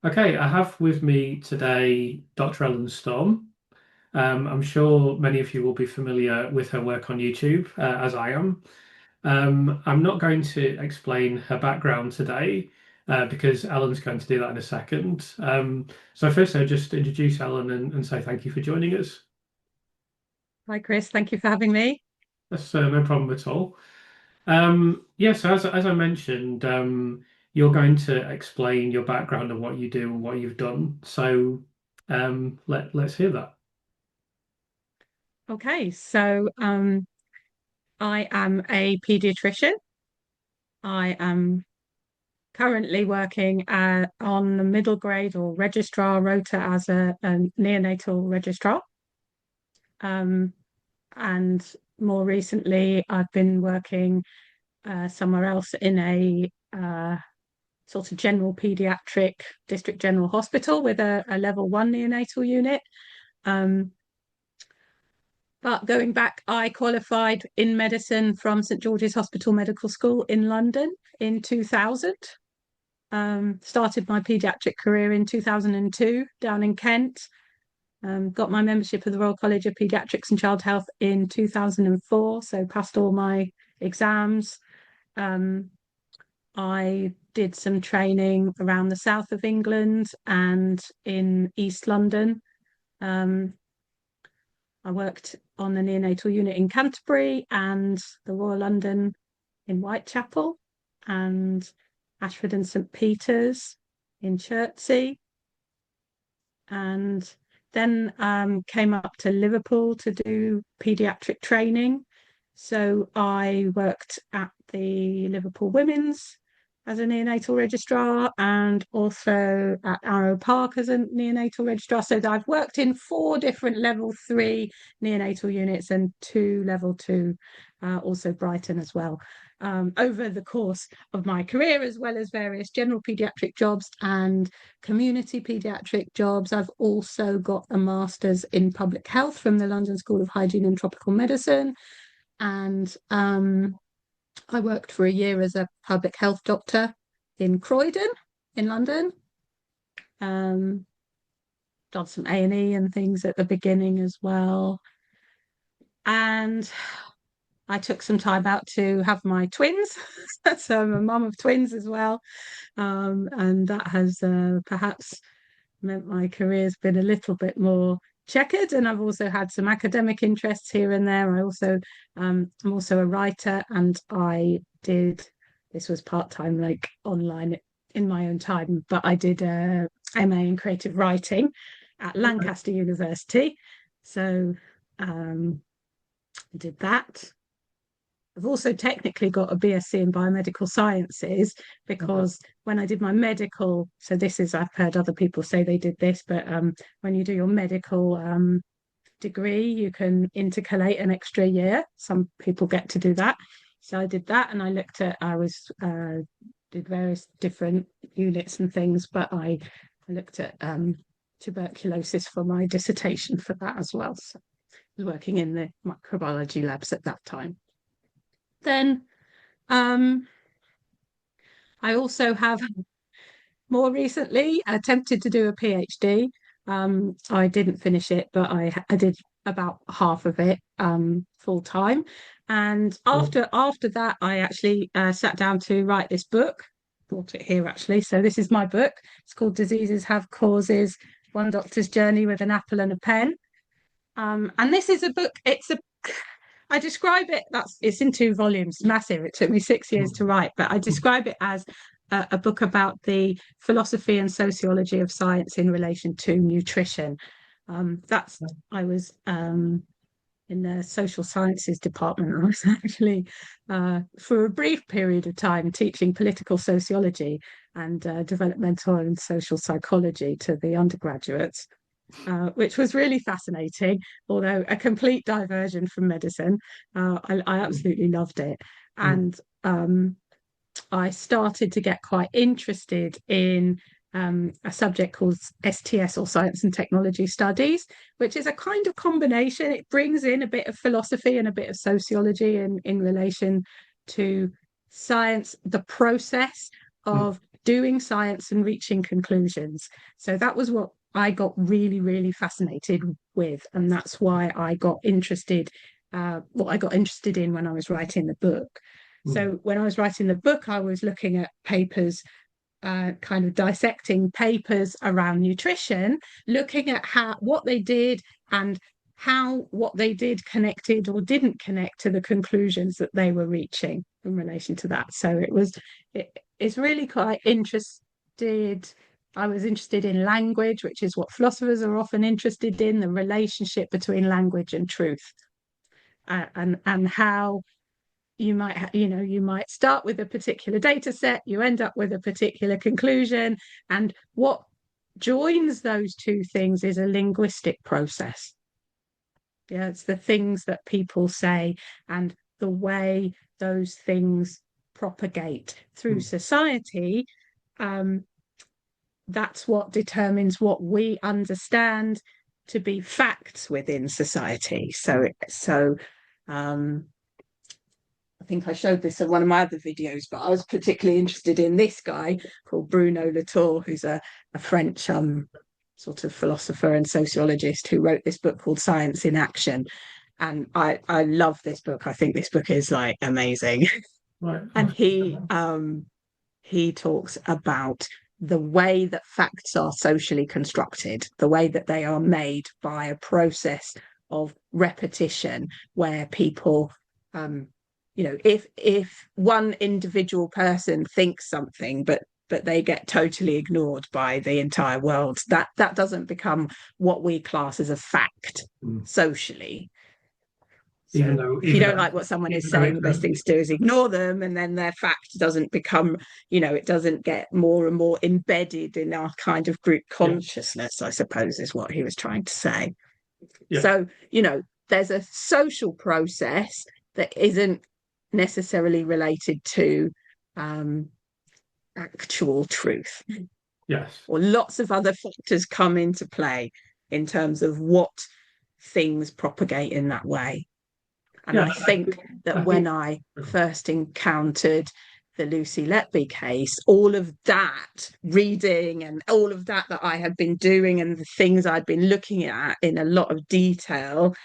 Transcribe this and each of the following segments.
Okay, I have with me today Dr. Ellen Storm. I'm sure many of you will be familiar with her work on YouTube, as I am. I'm not going to explain her background today, because Ellen's going to do that in a second. So first, I'll just introduce Ellen and say thank you for joining us. Hi, Chris. Thank you for having me. That's no problem at all. Yes, as I mentioned, you're going to explain your background and what you do and what you've done. So let's hear that. Okay, I am a paediatrician. I am currently working on the middle grade or registrar rota as a neonatal registrar. Um, and more recently, I've been working somewhere else in a sort of general paediatric district general hospital with a level one neonatal unit. Um, But going back, I qualified in medicine from St George's Hospital Medical School in London in 2000. Started my paediatric career in 2002 down in Kent. Got my membership of the Royal College of Paediatrics and Child Health in 2004, so passed all my exams. Um, I did some training around the south of England and in East London. Um, I worked on the neonatal unit in Canterbury and the Royal London in Whitechapel and Ashford and St Peter's in Chertsey. And then came up to Liverpool to do paediatric training. So I worked at the Liverpool Women's as a neonatal registrar and also at Arrow Park as a neonatal registrar. So I've worked in four different level three neonatal units and two level two, also Brighton as well, over the course of my career, as well as various general paediatric jobs and community paediatric jobs. I've also got a master's in public health from the London School of Hygiene and Tropical Medicine. And I worked for a year as a public health doctor in Croydon in London. Um, Done some A&E and things at the beginning as well. And I took some time out to have my twins. So I'm a mum of twins as well. And that has perhaps meant my career's been a little bit more checkered, and I've also had some academic interests here and there. I'm also a writer, and I did this was part-time, like online in my own time, but I did a MA in creative writing at Okay. Lancaster University. So I did that. I've also technically got a BSc in biomedical sciences because when I did my medical, so this is, I've heard other people say they did this, but when you do your medical degree, you can intercalate an extra year. Some people get to do that. So I did that, and did various different units and things, but I looked at tuberculosis for my dissertation for that as well. So I was working in the microbiology labs at that time. Then um, I also have more recently attempted to do a PhD. I didn't finish it, but I did about half of it full time. And Cool. after that, I actually sat down to write this book. Brought it here actually. So this is my book. It's called Diseases Have Causes: One Doctor's Journey with an Apple and a Pen. And this is a book. I describe it. It's in two volumes, massive. It took me 6 years to write, but I describe it as a book about the philosophy and sociology of science in relation to nutrition. That's I was in the social sciences department. I was actually for a brief period of time teaching political sociology and developmental and social psychology to the undergraduates, which was really fascinating, although a complete diversion from medicine. I absolutely loved it. And I started to get quite interested in a subject called STS, or Science and Technology Studies, which is a kind of combination. It brings in a bit of philosophy and a bit of sociology in relation to science, the process of doing science and reaching conclusions. So that was what I got really, really fascinated with, and that's why I got interested. What I got interested in when I was writing the book. Mm. So when I was writing the book, I was looking at papers, kind of dissecting papers around nutrition, looking at what they did and how what they did connected or didn't connect to the conclusions that they were reaching in relation to that. So it's really quite interested. I was interested in language, which is what philosophers are often interested in, the relationship between language and truth, and how you might start with a particular data set, you end up with a particular conclusion, and what joins those two things is a linguistic process. Yeah, it's the things that people say and the way those things propagate through Mm. society. um, that's what determines what we understand to be facts within society. Um, I think I showed this in one of my other videos, but I was particularly interested in this guy called Bruno Latour, who's a French sort of philosopher and sociologist who wrote this book called Science in Action. And I love this book. I think this book is like amazing. Right. And he talks about the way that facts are socially constructed, the way that they are made by a process of repetition, where people, if one individual person thinks something, but they get totally ignored by the entire world, that doesn't become what we class as a fact Mm. socially. Even So though, if you even don't though, like what someone is even though saying, it's the best thing to do is ignore them, and then their fact doesn't become, it doesn't get more and more embedded in our kind of group yeah, consciousness, I suppose, is what he was trying to say. yeah, So, there's a social process that isn't necessarily related to um, actual truth, yes, or lots of other factors come into play in terms of what things propagate in that way. And yeah. I think that I when think I first encountered the Lucy Letby case, all of that reading and all of that I had been doing and the things I'd been looking at in a lot of detail,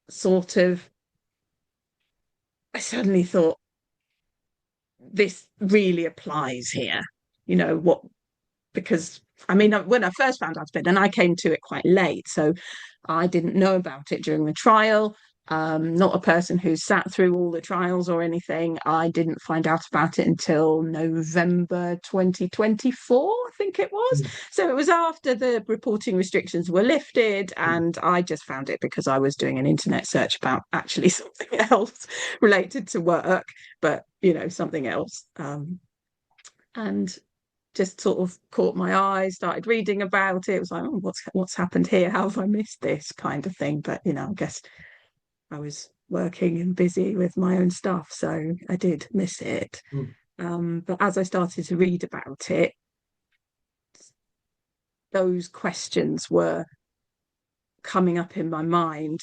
sort of, I suddenly thought, this really applies here. What, because I mean, when I first found out about it, and I came to it quite late, so I didn't know about it during the trial. Not a person who sat through all the trials or anything. I didn't find out about it until November 2024, I think it was. mm, So it was after the reporting restrictions were lifted, mm, and I just found it because I was doing an internet search about actually something else related to work, but something else. And just sort of caught my eye, started reading about it. It was like, oh, what's happened here? How have I missed this kind of thing? But I guess I was working and busy with my own stuff, so I did miss it. mm. But as I started to read about it, those questions were coming up in my mind,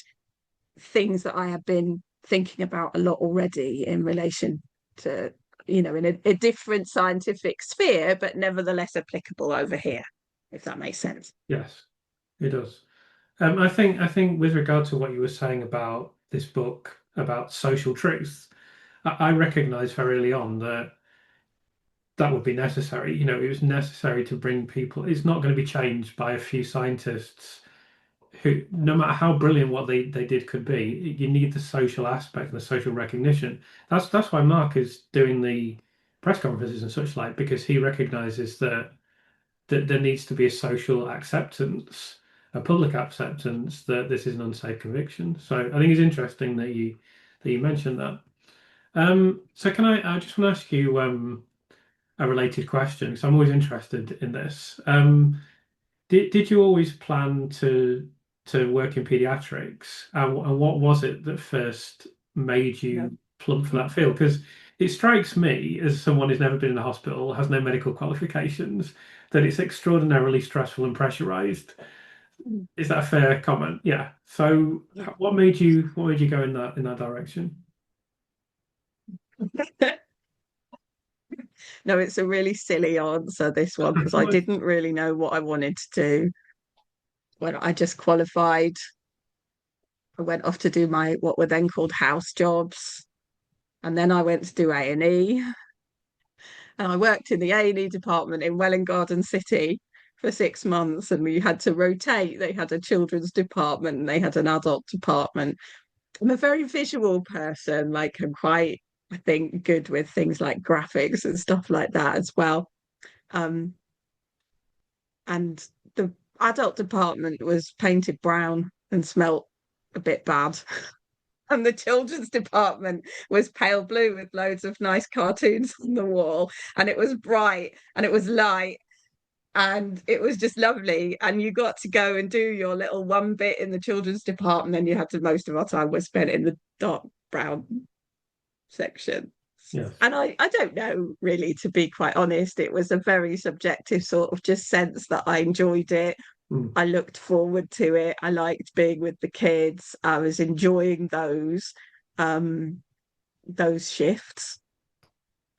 things that I had been thinking about a lot already in relation to, in a different scientific sphere, but nevertheless applicable over here, if that makes sense. Yes, it does. I think with regard to what you were saying about this book about social truth, I recognized very early on that that would be necessary. It was necessary to bring people. It's not going to be changed by a few scientists who, no matter how brilliant what they did could be, you need the social aspect and the social recognition. That's why Mark is doing the press conferences and such like, because he recognizes that there needs to be a social acceptance, a public acceptance that this is an unsafe conviction. So I think it's interesting that you mentioned that. So I just want to ask you a related question, because I'm always interested in this. Did you always plan to work in pediatrics? And what was it that first made No. you plump for that field? Because it strikes me, as someone who's never been in a hospital, has no medical qualifications, that it's extraordinarily stressful and pressurized. Is that a fair comment? Yeah. So what made you go in that direction? No, it's a really silly answer, this one, because I didn't really know what I wanted to do. When I just qualified, I went off to do my what were then called house jobs, and then I went to do A&E, and I worked in the A&E department in Welwyn Garden City for 6 months, and we had to rotate. They had a children's department and they had an adult department. I'm a very visual person, like I'm quite, I think, good with things like graphics and stuff like that as well. Um, and the adult department was painted brown and smelt a bit bad. And the children's department was pale blue with loads of nice cartoons on the wall. And it was bright and it was light and it was just lovely. And you got to go and do your little one bit in the children's department. And you had to, most of our time was spent in the dark brown section. Yes. And I don't know really, to be quite honest. It was a very subjective sort of just sense that I enjoyed it. Mm. I looked forward to it. I liked being with the kids. I was enjoying those shifts.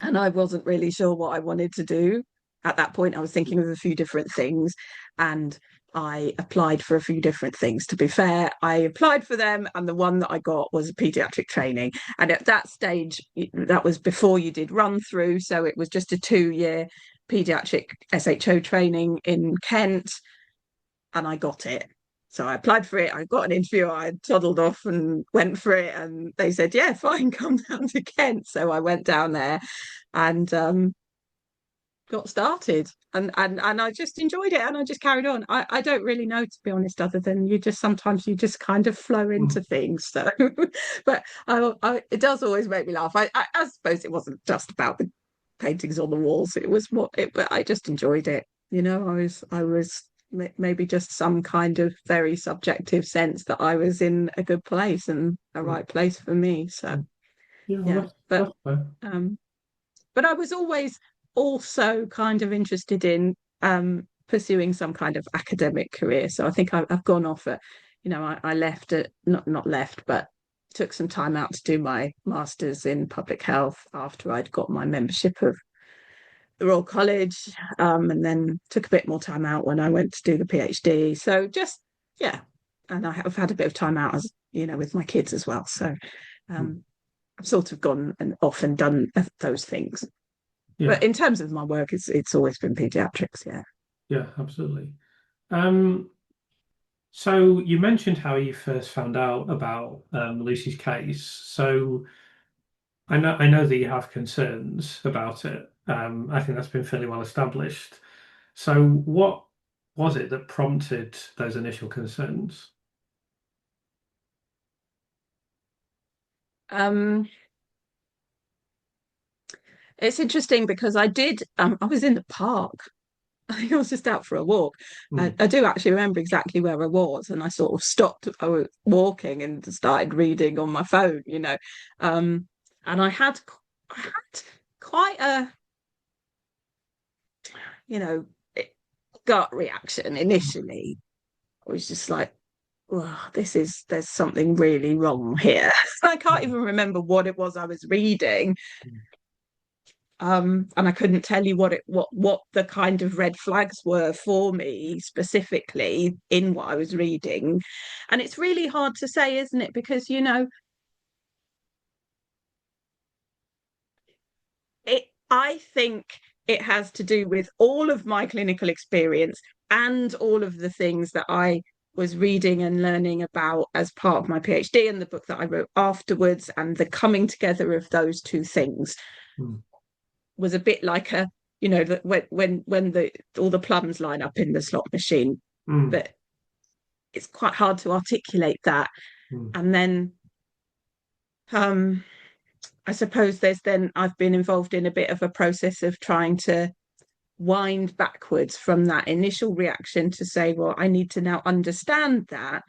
And I wasn't really sure what I wanted to do. At that point, I was thinking of a few different things and I applied for a few different things. To be fair, I applied for them and the one that I got was a paediatric training. And at that stage, that was before you did run through. So it was just a 2-year paediatric SHO training in Kent and I got it. So I applied for it. I got an interview. I toddled off and went for it. And they said, yeah, fine, come down to Kent. So I went down there and got started. And I just enjoyed it and I just carried on. I don't really know, to be honest, other than you just sometimes you just kind of flow into Mm. things. So, but it does always make me laugh. I suppose it wasn't just about the paintings on the walls. It was what it, but I just enjoyed it. I was maybe just some kind of very subjective sense that I was in a good place and a Mm. right place for me. So Yeah, well, yeah, that's fair. um, but I was always also kind of interested in pursuing some kind of academic career. So I think I've gone off at, I left it, not left, but took some time out to do my master's in public health after I'd got my membership of the Royal College, and then took a bit more time out when I went to do the PhD. So just, yeah. And I have had a bit of time out as, with my kids as well. So Mm. um, I've sort of gone and off and done those things. Yeah, But in terms of my work, it's always been pediatrics, yeah. yeah, absolutely. Um, so you mentioned how you first found out about Lucy's case. So I know that you have concerns about it. I think that's been fairly well established. So what was it that prompted those initial concerns? Um, it's interesting because I was in the park. I think I was just out for a walk. Mm. I do actually remember exactly where I was, and I sort of stopped. I was walking and started reading on my phone. Um, and I had quite a, you know, gut reaction initially. I was just like, oh, there's something really wrong here. I can't Mm. even remember what it was I was reading. And I couldn't tell you what the kind of red flags were for me specifically in what I was reading. And it's really hard to say, isn't it? Because I think it has to do with all of my clinical experience and all of the things that I was reading and learning about as part of my PhD and the book that I wrote afterwards, and the coming together of those two things Mm. was a bit like when the all the plums line up in the slot machine, Mm. but it's quite hard to articulate that. Mm. And then um I suppose I've been involved in a bit of a process of trying to wind backwards from that initial reaction to say, well, I need to now understand that,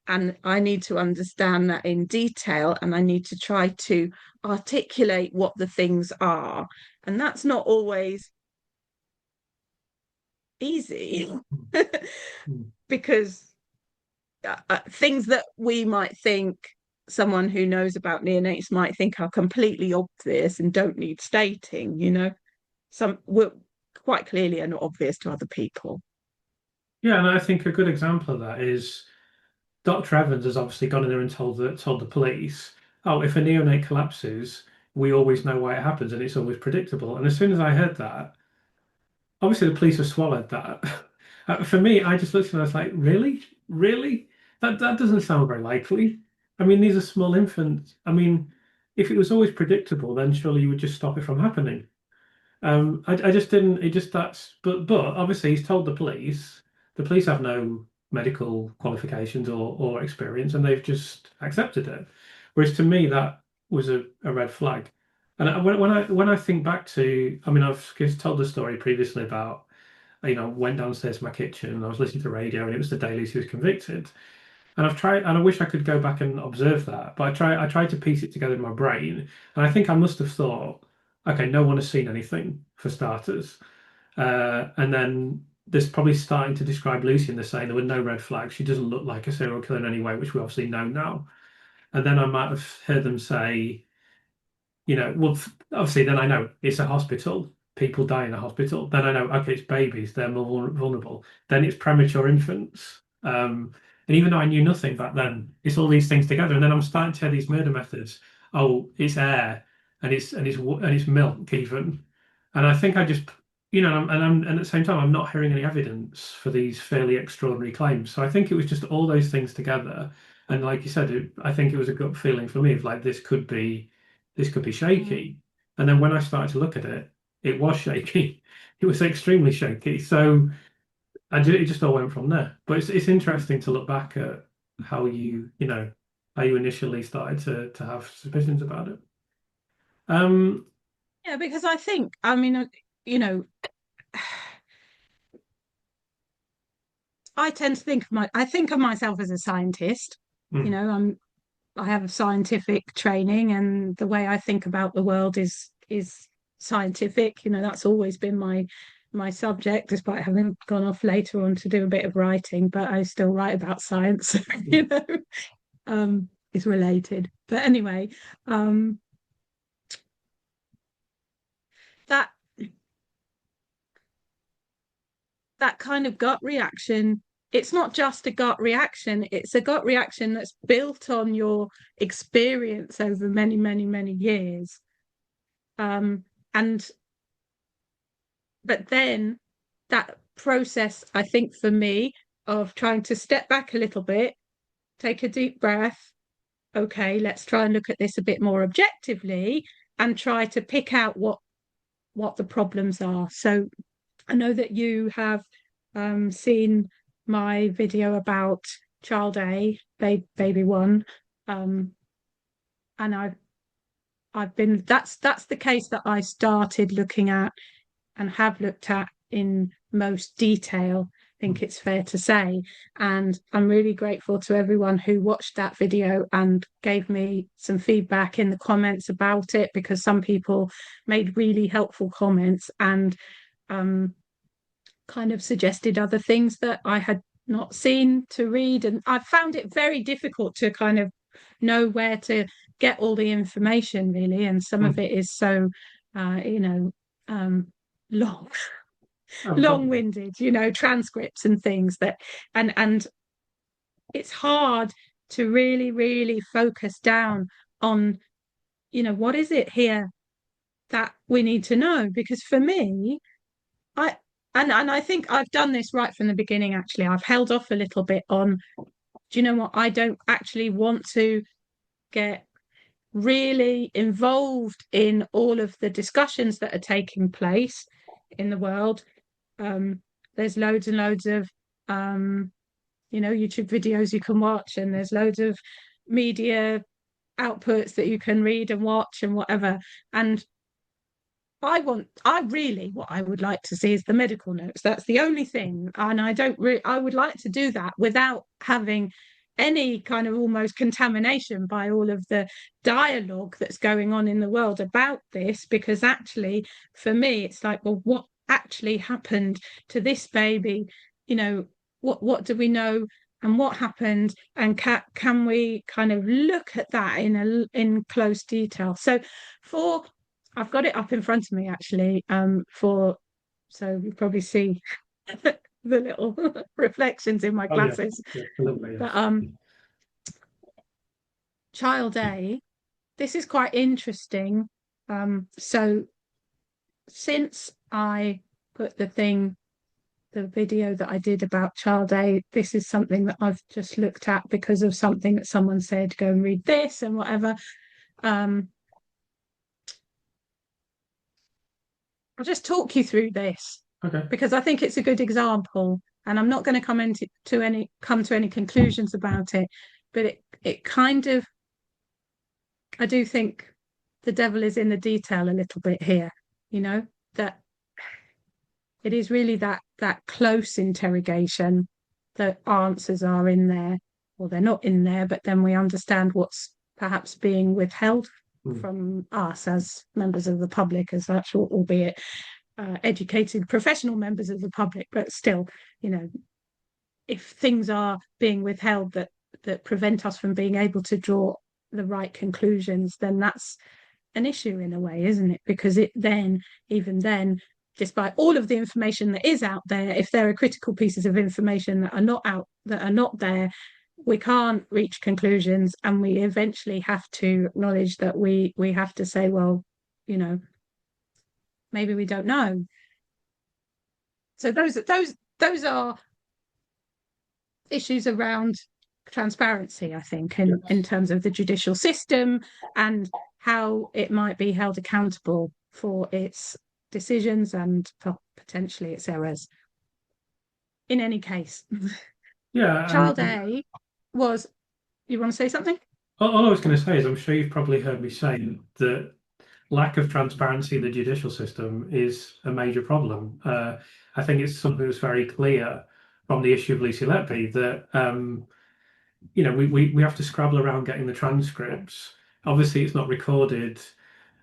and I need to understand that in detail, and I need to try to articulate what the things are. And that's not always easy Mm. because things that we might think someone who knows about neonates might think are completely obvious and don't need stating. some were quite clearly are not obvious to other people. Yeah, and I think a good example of that is Dr. Evans has obviously gone in there and told the police, oh, if a neonate collapses, we always know why it happens and it's always predictable. And as soon as I heard that, obviously the police have swallowed that. For me, I just looked at it and I was like, really? Really? That doesn't sound very likely. I mean, these are small infants. I mean, if it was always predictable, then surely you would just stop it from happening. I just didn't. It just that's. But obviously he's told the police. The police have no medical qualifications or experience, and they've just accepted it. Whereas to me, that was a red flag. And when I think back to, I mean, I've just told the story previously about, went downstairs to my kitchen and I was listening to the radio, and it was the day Lucy was convicted. And I've tried, and I wish I could go back and observe that, but I tried to piece it together in my brain, and I think I must have thought, okay, no one has seen anything for starters, and then there's probably starting to describe Lucy, and they're saying there were no red flags. She doesn't look like a serial killer in any way, which we obviously know now. And then I might have heard them say, well, obviously, then I know it's a hospital. People die in a hospital. Then I know, okay, it's babies. They're more vulnerable. Then it's premature infants. And even though I knew nothing back then, it's all these things together. And then I'm starting to hear these murder methods. Oh, it's air, and it's milk even. And I think I just, and at the same time, I'm not hearing any evidence for these fairly extraordinary claims. So I think it was just all those things together. And like you said, I think it was a gut feeling for me of like this could be Mm. shaky. And then when I started to look at it, it was shaky. It was extremely shaky. So it just all went from there. But it's interesting to look back at how how you initially started to have suspicions about it. Um, Yeah, because I think, I mean, you know, I tend to I think of myself as a scientist. You mm, know, I have a scientific training, and the way I think about the world is scientific. You know, that's always been my subject, despite having gone off later on to do a bit of writing, but I still write about science, mm. you know, it's related. But anyway, um, that that kind of gut reaction, it's not just a gut reaction, it's a gut reaction that's built on your experience over many, many, many years. And but then that process, I think for me, of trying to step back a little bit, take a deep breath, okay, let's try and look at this a bit more objectively and try to pick out what the problems are. So I know that you have seen my video about child A, baby one, um, and I've been that's the case that I started looking at and have looked at in most detail. I think it's fair to say. And I'm really grateful to everyone who watched that video and gave me some feedback in the comments about it, because some people made really helpful comments and um, kind of suggested other things that I had not seen to read. And I found it very difficult to kind of know where to get all the information, really. And some of Mm. it is so, uh, you know, um, long, Oh, totally. long-winded, transcripts and things and it's hard to really, really focus down on, what is it here that we need to know? Because for me, I and I think I've done this right from the beginning, actually. I've held off a little bit on, do you know what? I don't actually want to get really involved in all of the discussions that are taking place in the world. Um, there's loads and loads of YouTube videos you can watch, and there's loads of media outputs that you can read and watch and whatever. And what I would like to see is the medical notes. That's the only thing. And I would like to do that without having any kind of almost contamination by all of the dialogue that's going on in the world about this. Because actually, for me, it's like, well, what actually happened to this baby? What do we know? And what happened, and can we kind of look at that in close detail? So for I've got it up in front of me actually, for so you probably see the little reflections in my Oh yeah, glasses. yeah, lovely, But yes. child A, this is quite interesting. So since I put the video that I did about child A, this is something that I've just looked at because of something that someone said, go and read this and whatever. Um, I'll just talk you through this Okay. because I think it's a good example, and I'm not going to come to any conclusions about it, but it kind of, I do think the devil is in the detail a little bit here, you know, that it is really that close interrogation that answers are in there, or they're not in there, but then we understand what's perhaps being withheld Mm. from us as members of the public, as such, albeit educated professional members of the public, but still, you know, if things are being withheld that prevent us from being able to draw the right conclusions, then that's an issue in a way, isn't it? Because it then, even then, despite all of the information that is out there, if there are critical pieces of information that are not out, that are not there, we can't reach conclusions, and we eventually have to acknowledge that we have to say, well, you know, maybe we don't know. So those are issues around transparency, I think, in Yes. terms of the judicial system and how it might be held accountable for its decisions and potentially its errors. In any case, Yeah, and child A was, you want to say something? all I was going to say is I'm sure you've probably heard me say that lack of transparency in the judicial system is a major problem. I think it's something that's very clear from the issue of Lucy Letby that we have to scrabble around getting the transcripts. Obviously, it's not recorded.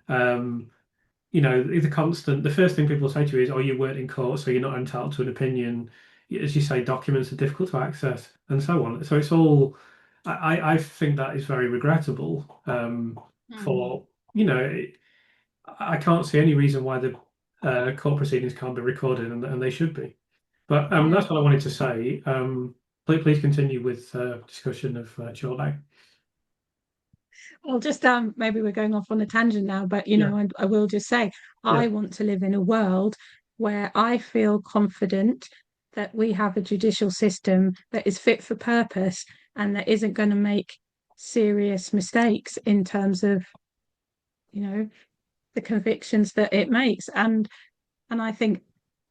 Um, the first thing people say to you is, "Oh, you weren't in court, so you're not entitled to an opinion." As you say, documents are difficult to access, and so on. So it's all. I think that is very regrettable. Mm. For you know, I can't see any reason why the court proceedings can't be recorded, and they should be. But Yeah. that's what I wanted to say. Please continue with discussion of Chorley. Well, just maybe we're going off on a tangent now, but you Yeah, know, I will just say yeah, I want to live in a world where I feel confident that we have a judicial system that is fit for purpose and that isn't going to make serious mistakes in terms of, you know, the convictions that it makes. And I think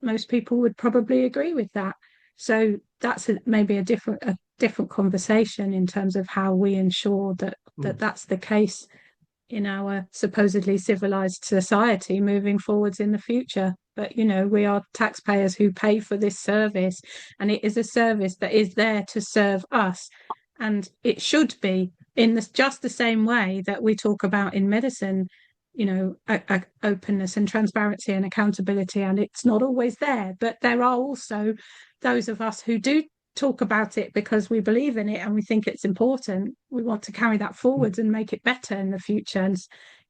most people would probably agree with that. So that's maybe a different conversation in terms of how we ensure mm, that's the case in our supposedly civilized society moving forwards in the future. But you know, we are taxpayers who pay for this service, and it is a service that is there to serve us. And it should be in just the same way that we talk about in medicine, you know, openness and transparency and accountability. And it's not always there, but there are also those of us who do talk about it because we believe in it and we think it's important. We want to carry that mm, forwards and make it better in the future and,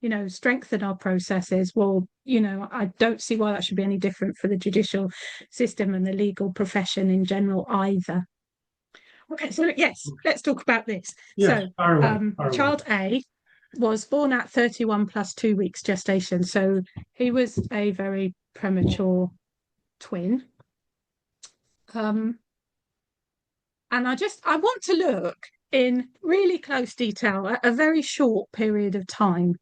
you know, strengthen our processes. Well, you know, I don't see why that should be any different for the judicial system and the legal profession in general either. Okay, so yes, mm. let's talk about this. Yes, So, far away, far away. child A was born at 31 plus 2 weeks gestation. So he was a very premature twin. Um, and I want to look in really close detail at a very short period of time.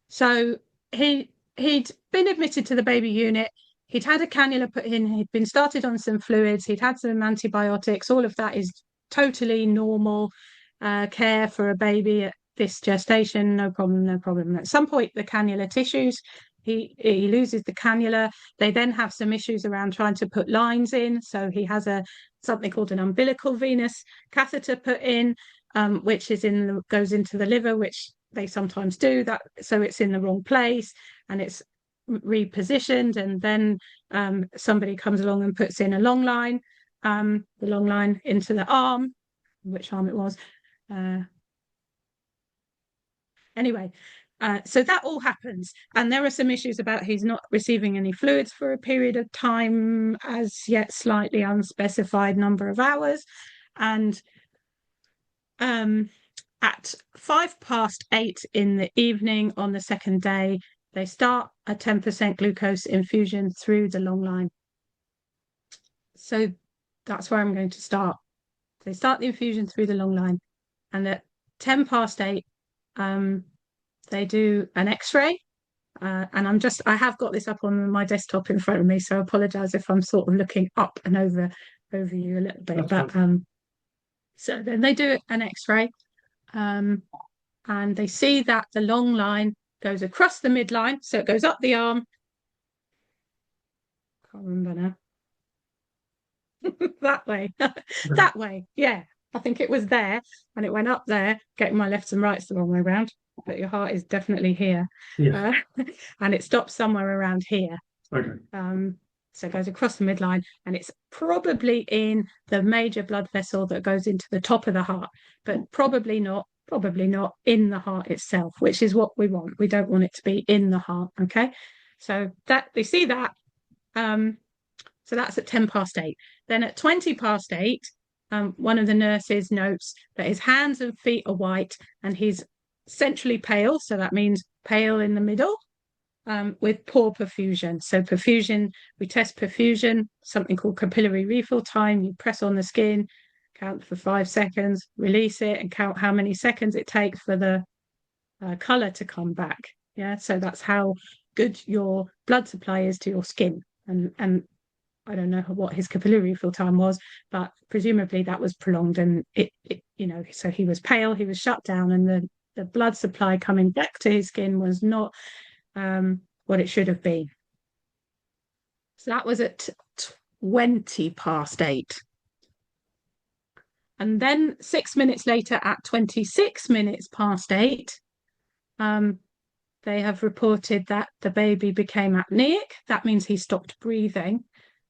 So he'd been admitted to the baby unit. He'd had a cannula put in. He'd been started on some fluids. He'd had some antibiotics. All of that is totally normal care for a baby at this gestation. No problem, no problem. At some point, the cannula tissues. He loses the cannula. They then have some issues around trying to put lines in. So he has something called an umbilical venous catheter put in, which goes into the liver, which they sometimes do that, so it's in the wrong place and it's repositioned, and then somebody comes along and puts in a the long line into the arm, which arm it was. Anyway, So that all happens. And there are some issues about he's not receiving any fluids for a period of time, as yet slightly unspecified number of hours. And at 8:05 in the evening on the second day, they start a 10% glucose infusion through the long line. So that's where I'm going to start. They start the infusion through the long line. And at 8:10, they do an X-ray. And I have got this up on my desktop in front of me, so I apologize if I'm sort of looking up and over you a little bit. That's But so then they do an X-ray, and they see that the long line goes across the midline, so it goes up the arm. Can't remember now. That way, that way, yeah. I think it was there, and it went up there, getting my lefts and rights the wrong way around. But your heart is definitely here, yeah. And it stops somewhere around here. Okay. So it goes across the midline, and it's probably in the major blood vessel that goes into the top of the heart, but probably not in the heart itself, which is what we want. We don't want it to be in the heart. Okay. So that they see that. So that's at 8:10. Then at 8:20, one of the nurses notes that his hands and feet are white and he's centrally pale. So that means pale in the middle, with poor perfusion. So perfusion, we test perfusion, something called capillary refill time. You press on the skin, count for 5 seconds, release it, and count how many seconds it takes for the color to come back. Yeah, so that's how good your blood supply is to your skin. And I don't know what his capillary refill time was, but presumably that was prolonged, and it so he was pale, he was shut down, and the blood supply coming back to his skin was not what it should have been. So that was at 8:20. And then 6 minutes later, at 8:26, they have reported that the baby became apneic. That means he stopped breathing.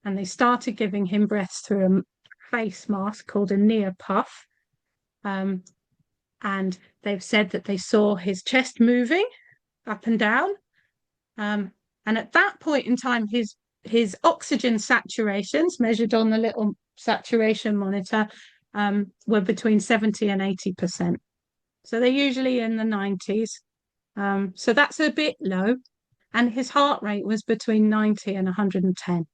And they started giving him breaths through a face mask called a neopuff. And they've said that they saw his chest moving up and down. And at that point in time, his oxygen saturations measured on the little saturation monitor were between 70 and 80%. So they're usually in the 90s. So that's a bit low. And his heart rate was between 90 and 110.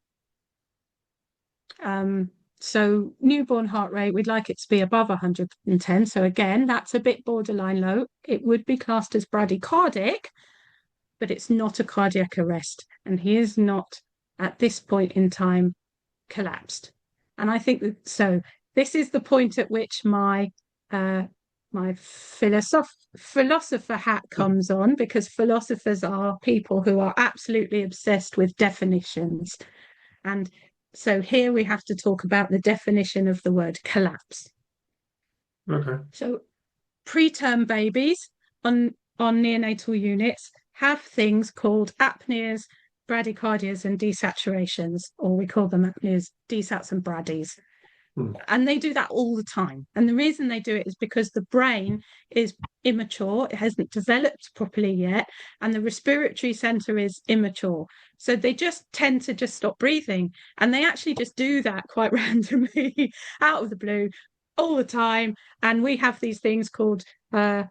So newborn heart rate, we'd like it to be above 110. So again, that's a bit borderline low. It would be classed as bradycardic, but it's not a cardiac arrest. And he is not, at this point in time, collapsed. And I think that, so this is the point at which my philosopher hat comes on, because philosophers are people who are absolutely obsessed with definitions. And so here we have to talk about the definition of the word collapse. Okay. So preterm babies on neonatal units have things called apneas, bradycardias, and desaturations, or we call them apneas, desats, and bradies. And they do that all the time. And the reason they do it is because the brain is immature. It hasn't developed properly yet. And the respiratory center is immature. So they just tend to just stop breathing. And they actually just do that quite randomly out of the blue all the time. And we have these things called at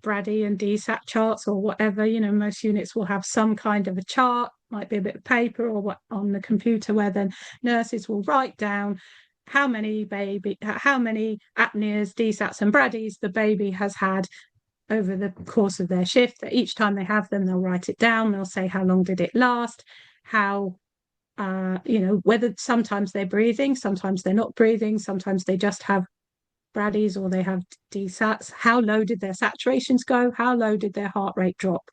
Brady and DSAT charts or whatever. Most units will have some kind of a chart, might be a bit of paper or what on the computer, where then nurses will write down how many apneas, DSATs, and bradies the baby has had over the course of their shift. Each time they have them, they'll write it down. They'll say how long did it last, how whether sometimes they're breathing, sometimes they're not breathing, sometimes they just have bradies or they have DSATs. How low did their saturations go? How low did their heart rate drop?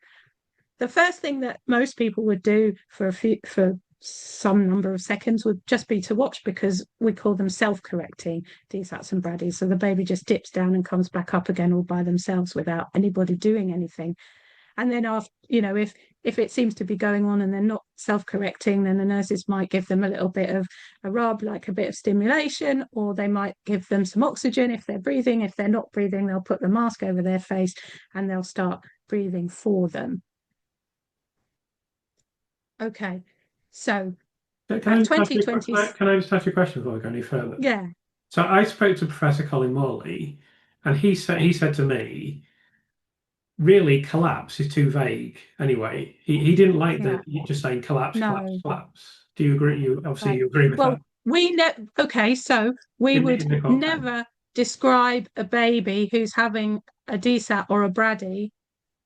The first thing that most people would do for some number of seconds would just be to watch, because we call them self-correcting DSATs and bradies. So the baby just dips down and comes back up again all by themselves without anybody doing anything. And then after, if it seems to be going on and they're not self-correcting, then the nurses might give them a little bit of a rub, like a bit of stimulation, or they might give them some oxygen if they're breathing. If they're not breathing, they'll put the mask over their face and they'll start breathing for them. Okay, so Can I at just ask you, 2020, can I just ask you a question before we go any further? yeah, So I spoke to Professor Colin Morley, and he said to me, really, collapse is too vague. Anyway, he didn't like yeah, that you just saying collapse, collapse, no, collapse. Do you agree? You obviously right. you agree with Well, that okay, so we would in the context. never describe a baby who's having a DSAT or a Brady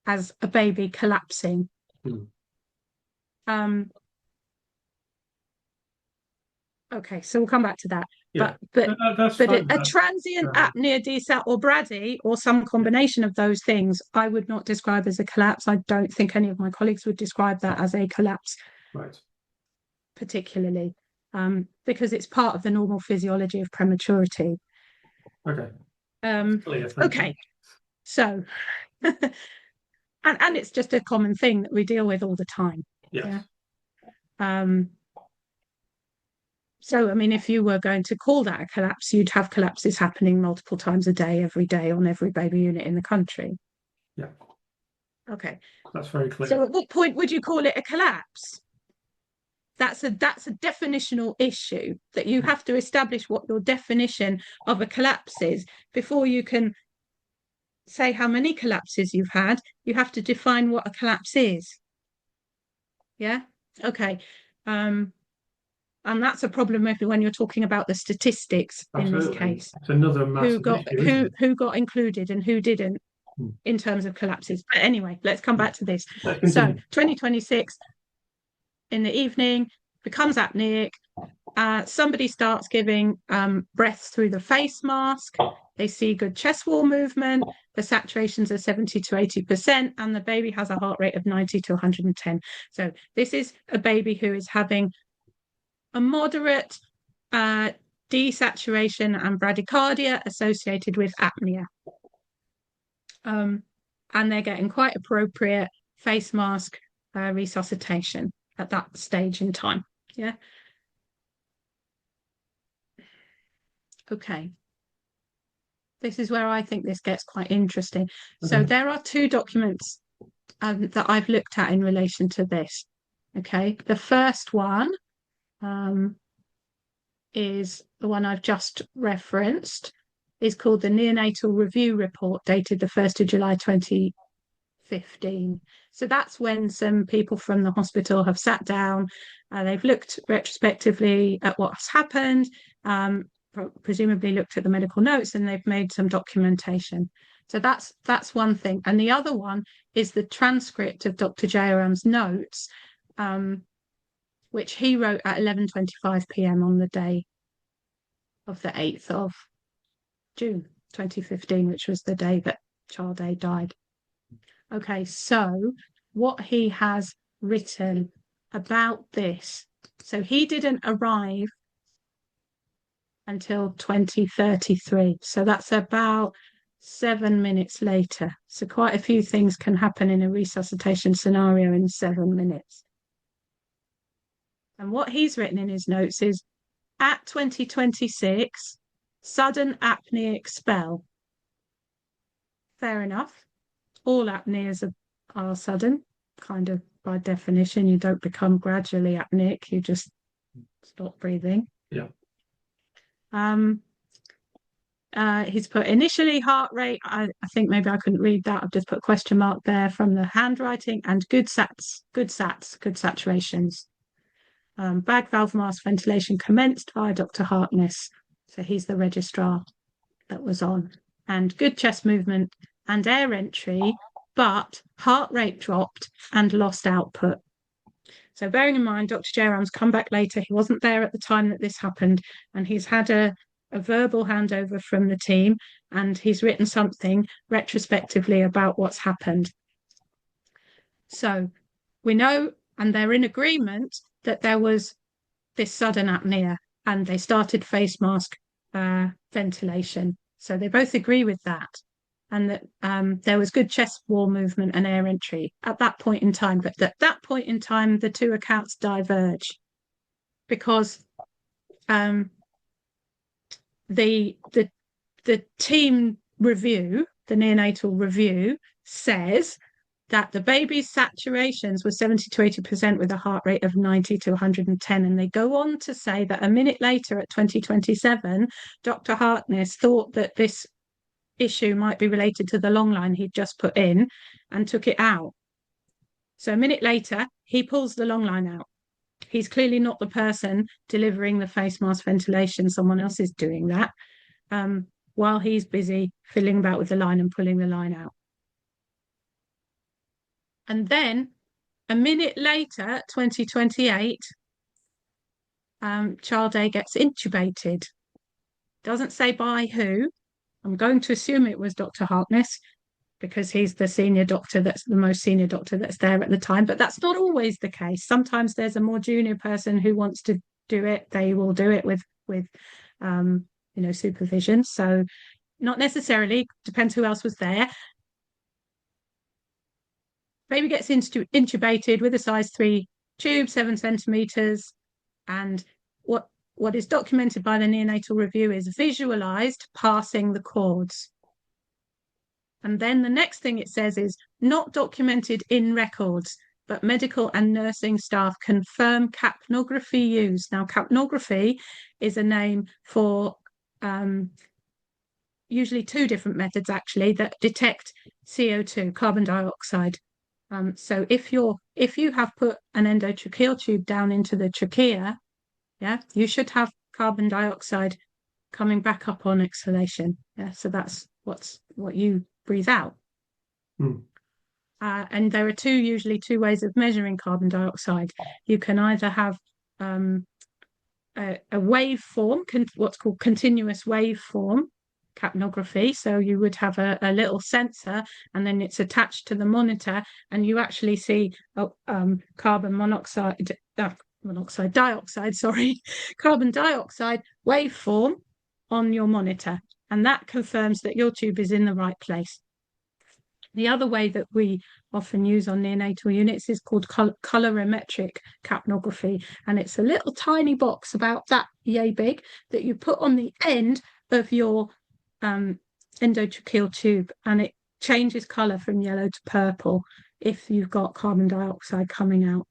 as a baby collapsing. Hmm. Um, okay, so we'll come back to that. Yeah, that's But fine. a transient apnea, DSAT, or Brady, or some Yeah, combination of those things, I would not describe as a collapse. I don't think any of my colleagues would describe that as a collapse, right. particularly, because it's part of the normal physiology of prematurity. Okay. Um, Clear. Thank you. okay, so and it's just a common thing that we deal with all the time. Yeah. Yes. Um, so, I mean, if you were going to call that a collapse, you'd have collapses happening multiple times a day, every day on every baby unit in the country. Yeah. Okay. That's very clear. So at what point would you call it a collapse? That's a definitional issue that you have to establish what your definition of a collapse is before you can say how many collapses you've had. You have to define what a collapse is. Yeah. Okay. Um, and that's a problem when you're talking about the statistics in this Absolutely. case. It's another massive issue, isn't it? Who got included and who didn't Hmm. in terms of collapses. But anyway, let's come back to this. Let's So continue. 2026 in the evening becomes apneic. Somebody starts giving breaths through the face mask. They see good chest wall movement. The saturations are 70 to 80%, and the baby has a heart rate of 90 to 110. So this is a baby who is having a moderate desaturation and bradycardia associated with apnea. And they're getting quite appropriate face mask resuscitation at that stage in time. Yeah. Okay. This is where I think this gets quite interesting. So Okay. there are two documents that I've looked at in relation to this. Okay. The first one is the one I've just referenced, is called the Neonatal Review Report, dated the 1st of July 2015. So that's when some people from the hospital have sat down, they've looked retrospectively at what's happened, presumably looked at the medical notes, and they've made some documentation. So that's one thing. And the other one is the transcript of Dr. Jairam's notes, which he wrote at 11:25 p.m. on the day of the 8th of June 2015, which was the day that Child A died. Okay, so what he has written about this. So he didn't arrive until 2033. So that's about 7 minutes later. So quite a few things can happen in a resuscitation scenario in 7 minutes. And what he's written in his notes is at 2026, sudden apneic spell. Fair enough. All apneas are sudden, kind of by definition. You don't become gradually apneic, you just stop breathing. Yeah. He's put initially heart rate. I think maybe I couldn't read that. I've just put a question mark there from the handwriting, and good saturations. Bag valve mask ventilation commenced via Dr. Harkness. So he's the registrar that was on. And good chest movement and air entry, but heart rate dropped and lost output. So bearing in mind, Dr. Jairam's come back later. He wasn't there at the time that this happened, and he's had a verbal handover from the team, and he's written something retrospectively about what's happened. So we know, and they're in agreement, that there was this sudden apnea, and they started face mask ventilation. So they both agree with that, and that there was good chest wall movement and air entry at that point in time. But at that point in time, the two accounts diverge because the team review, the neonatal review, says that the baby's saturations were 70 to 80% with a heart rate of 90 to 110. And they go on to say that a minute later at 2027, Dr. Harkness thought that this issue might be related to the long line he'd just put in and took it out. So a minute later, he pulls the long line out. He's clearly not the person delivering the face mask ventilation. Someone else is doing that while he's busy fiddling about with the line and pulling the line out. And then a minute later, 2028, child A gets intubated. Doesn't say by who. I'm going to assume it was Dr. Harkness because he's the senior doctor, that's the most senior doctor that's there at the time. But that's not always the case. Sometimes there's a more junior person who wants to do it. They will do it with supervision. So not necessarily, depends who else was there. Baby gets intubated with a size 3 tube, 7 centimeters. And what is documented by the neonatal review is visualized passing the cords. And then the next thing it says is not documented in records, but medical and nursing staff confirm capnography use. Now, capnography is a name for usually 2 different methods, actually, that detect CO2, carbon dioxide. So if you have put an endotracheal tube down into the trachea, yeah, you should have carbon dioxide coming back up on exhalation. Yeah, so that's what you breathe out. And there are usually two ways of measuring carbon dioxide. You can either have a waveform, what's called continuous waveform capnography. So you would have a little sensor and then it's attached to the monitor and you actually see carbon dioxide waveform on your monitor. And that confirms that your tube is in the right place. The other way that we often use on neonatal units is called colorimetric capnography. And it's a little tiny box about that yay big that you put on the end of your endotracheal tube, and it changes colour from yellow to purple if you've got carbon dioxide coming out.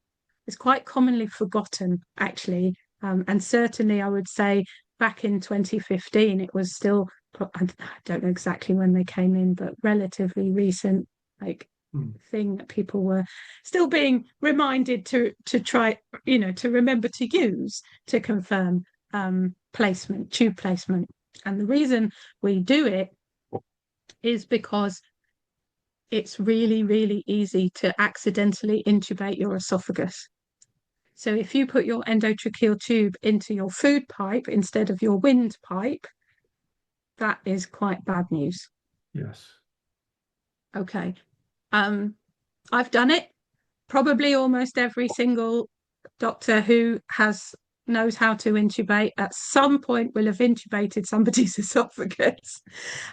It's quite commonly forgotten, actually. And certainly I would say back in 2015, it was still, I don't know exactly when they came in, but relatively recent, thing that people were still being reminded to try, to remember to use to confirm tube placement. And the reason we do it is because it's really, really easy to accidentally intubate your esophagus. So if you put your endotracheal tube into your food pipe instead of your windpipe, that is quite bad news. Yes. Okay. I've done it. Probably almost every single doctor who knows how to intubate at some point will have intubated somebody's esophagus.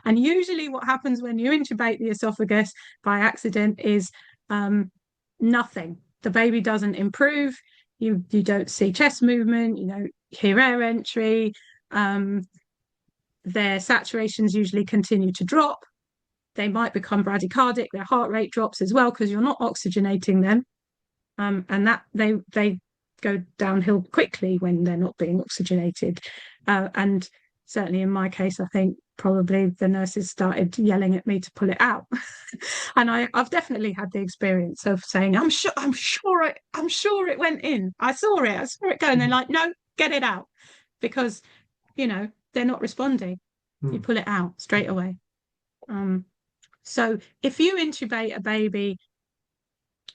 And usually what happens when you intubate the esophagus by accident is nothing. The baby doesn't improve. You don't see chest movement, you don't hear air entry. Their saturations usually continue to drop. They might become bradycardic. Their heart rate drops as well because you're not oxygenating them. And that they go downhill quickly when they're not being oxygenated. And certainly in my case, I think probably the nurses started yelling at me to pull it out. And I've definitely had the experience of saying, I'm sure it went in. I saw it go. And they're like, no, get it out. Because, they're not responding. You pull it out straight away. So if you intubate a baby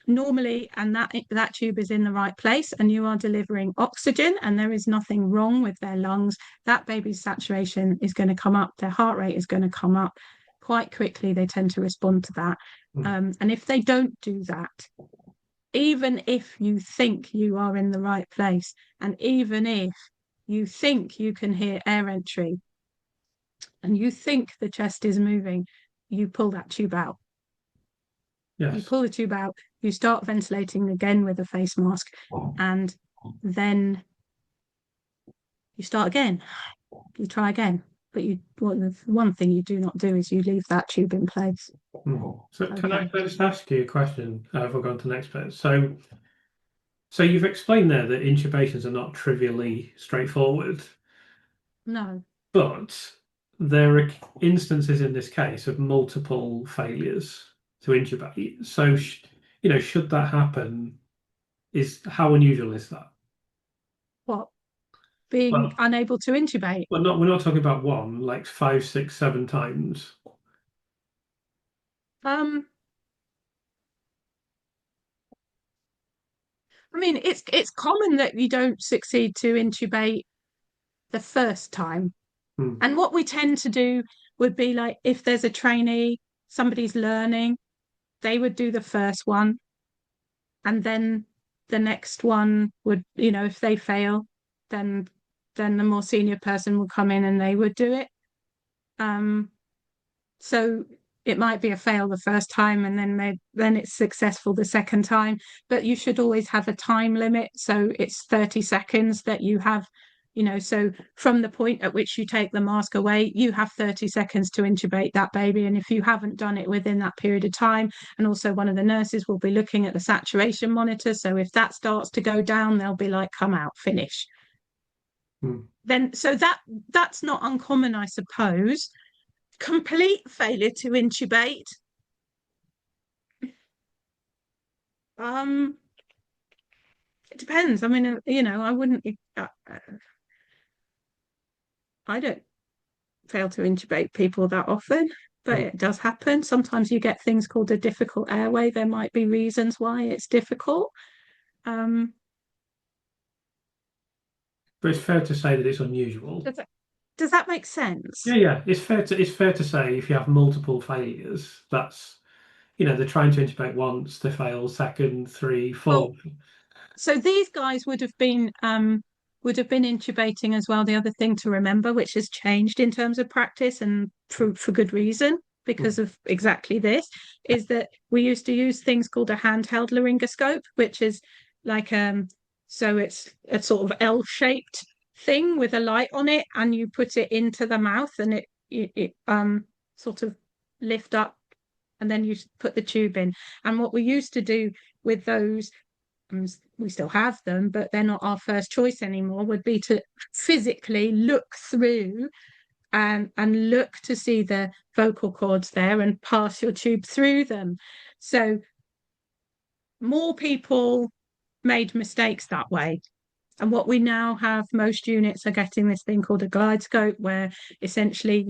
normally and that tube is in the right place and you are delivering oxygen and there is nothing wrong with their lungs, that baby's saturation is going to come up, their heart rate is going to come up quite quickly. They tend to respond to that. And if they don't do that, even if you think you are in the right place and even if you think you can hear air entry and you think the chest is moving, you pull that tube out. Yes. You pull the tube out, you start ventilating again with a face mask, and then you start again. You try again. But the one thing you do not do is you leave that tube in place. So Okay. can I just ask you a question before going to the next bit? So you've explained there that intubations are not trivially straightforward, No. but there are instances in this case of multiple failures to intubate. So, should that happen, is how unusual is that? What? Being Well, unable to intubate? we're not talking about one, like five, six, seven times. Um, I mean, it's common that you don't succeed to intubate the first time. Hmm. And what we tend to do would be like if there's a trainee, somebody's learning, they would do the first one, and then the next one would, if they fail, then the more senior person would come in and they would do it. Um, So it might be a fail the first time and then it's successful the second time, but you should always have a time limit. So it's 30 seconds that you have, so from the point at which you take the mask away, you have 30 seconds to intubate that baby. And if you haven't done it within that period of time, and also one of the nurses will be looking at the saturation monitor. So if that starts to go down, they'll be like, come out, finish. Hmm. Then so that's not uncommon, I suppose. Complete failure to intubate. Um, it depends. I mean, I wouldn't. I don't fail to intubate people that often, but Hmm. it does happen. Sometimes you get things called a difficult airway. There might be reasons why it's difficult. Um, But it's fair to say that it's unusual. does that, does that make Yeah, sense? yeah. It's fair to say if you have multiple failures, that's they're trying to intubate once, they fail second, three, Well, fourth. so these guys would have been intubating as well. The other thing to remember, which has changed in terms of practice and for good reason, because of exactly this, is that we used to use things called a handheld laryngoscope, which is like so it's a sort of L-shaped thing with a light on it, and you put it into the mouth, and it sort of lift up, and then you put the tube in. And what we used to do with those, we still have them, but they're not our first choice anymore, would be to physically look through and look to see the vocal cords there and pass your tube through them. So more people made mistakes that way. And what we now have, most units are getting this thing called a glide scope, where essentially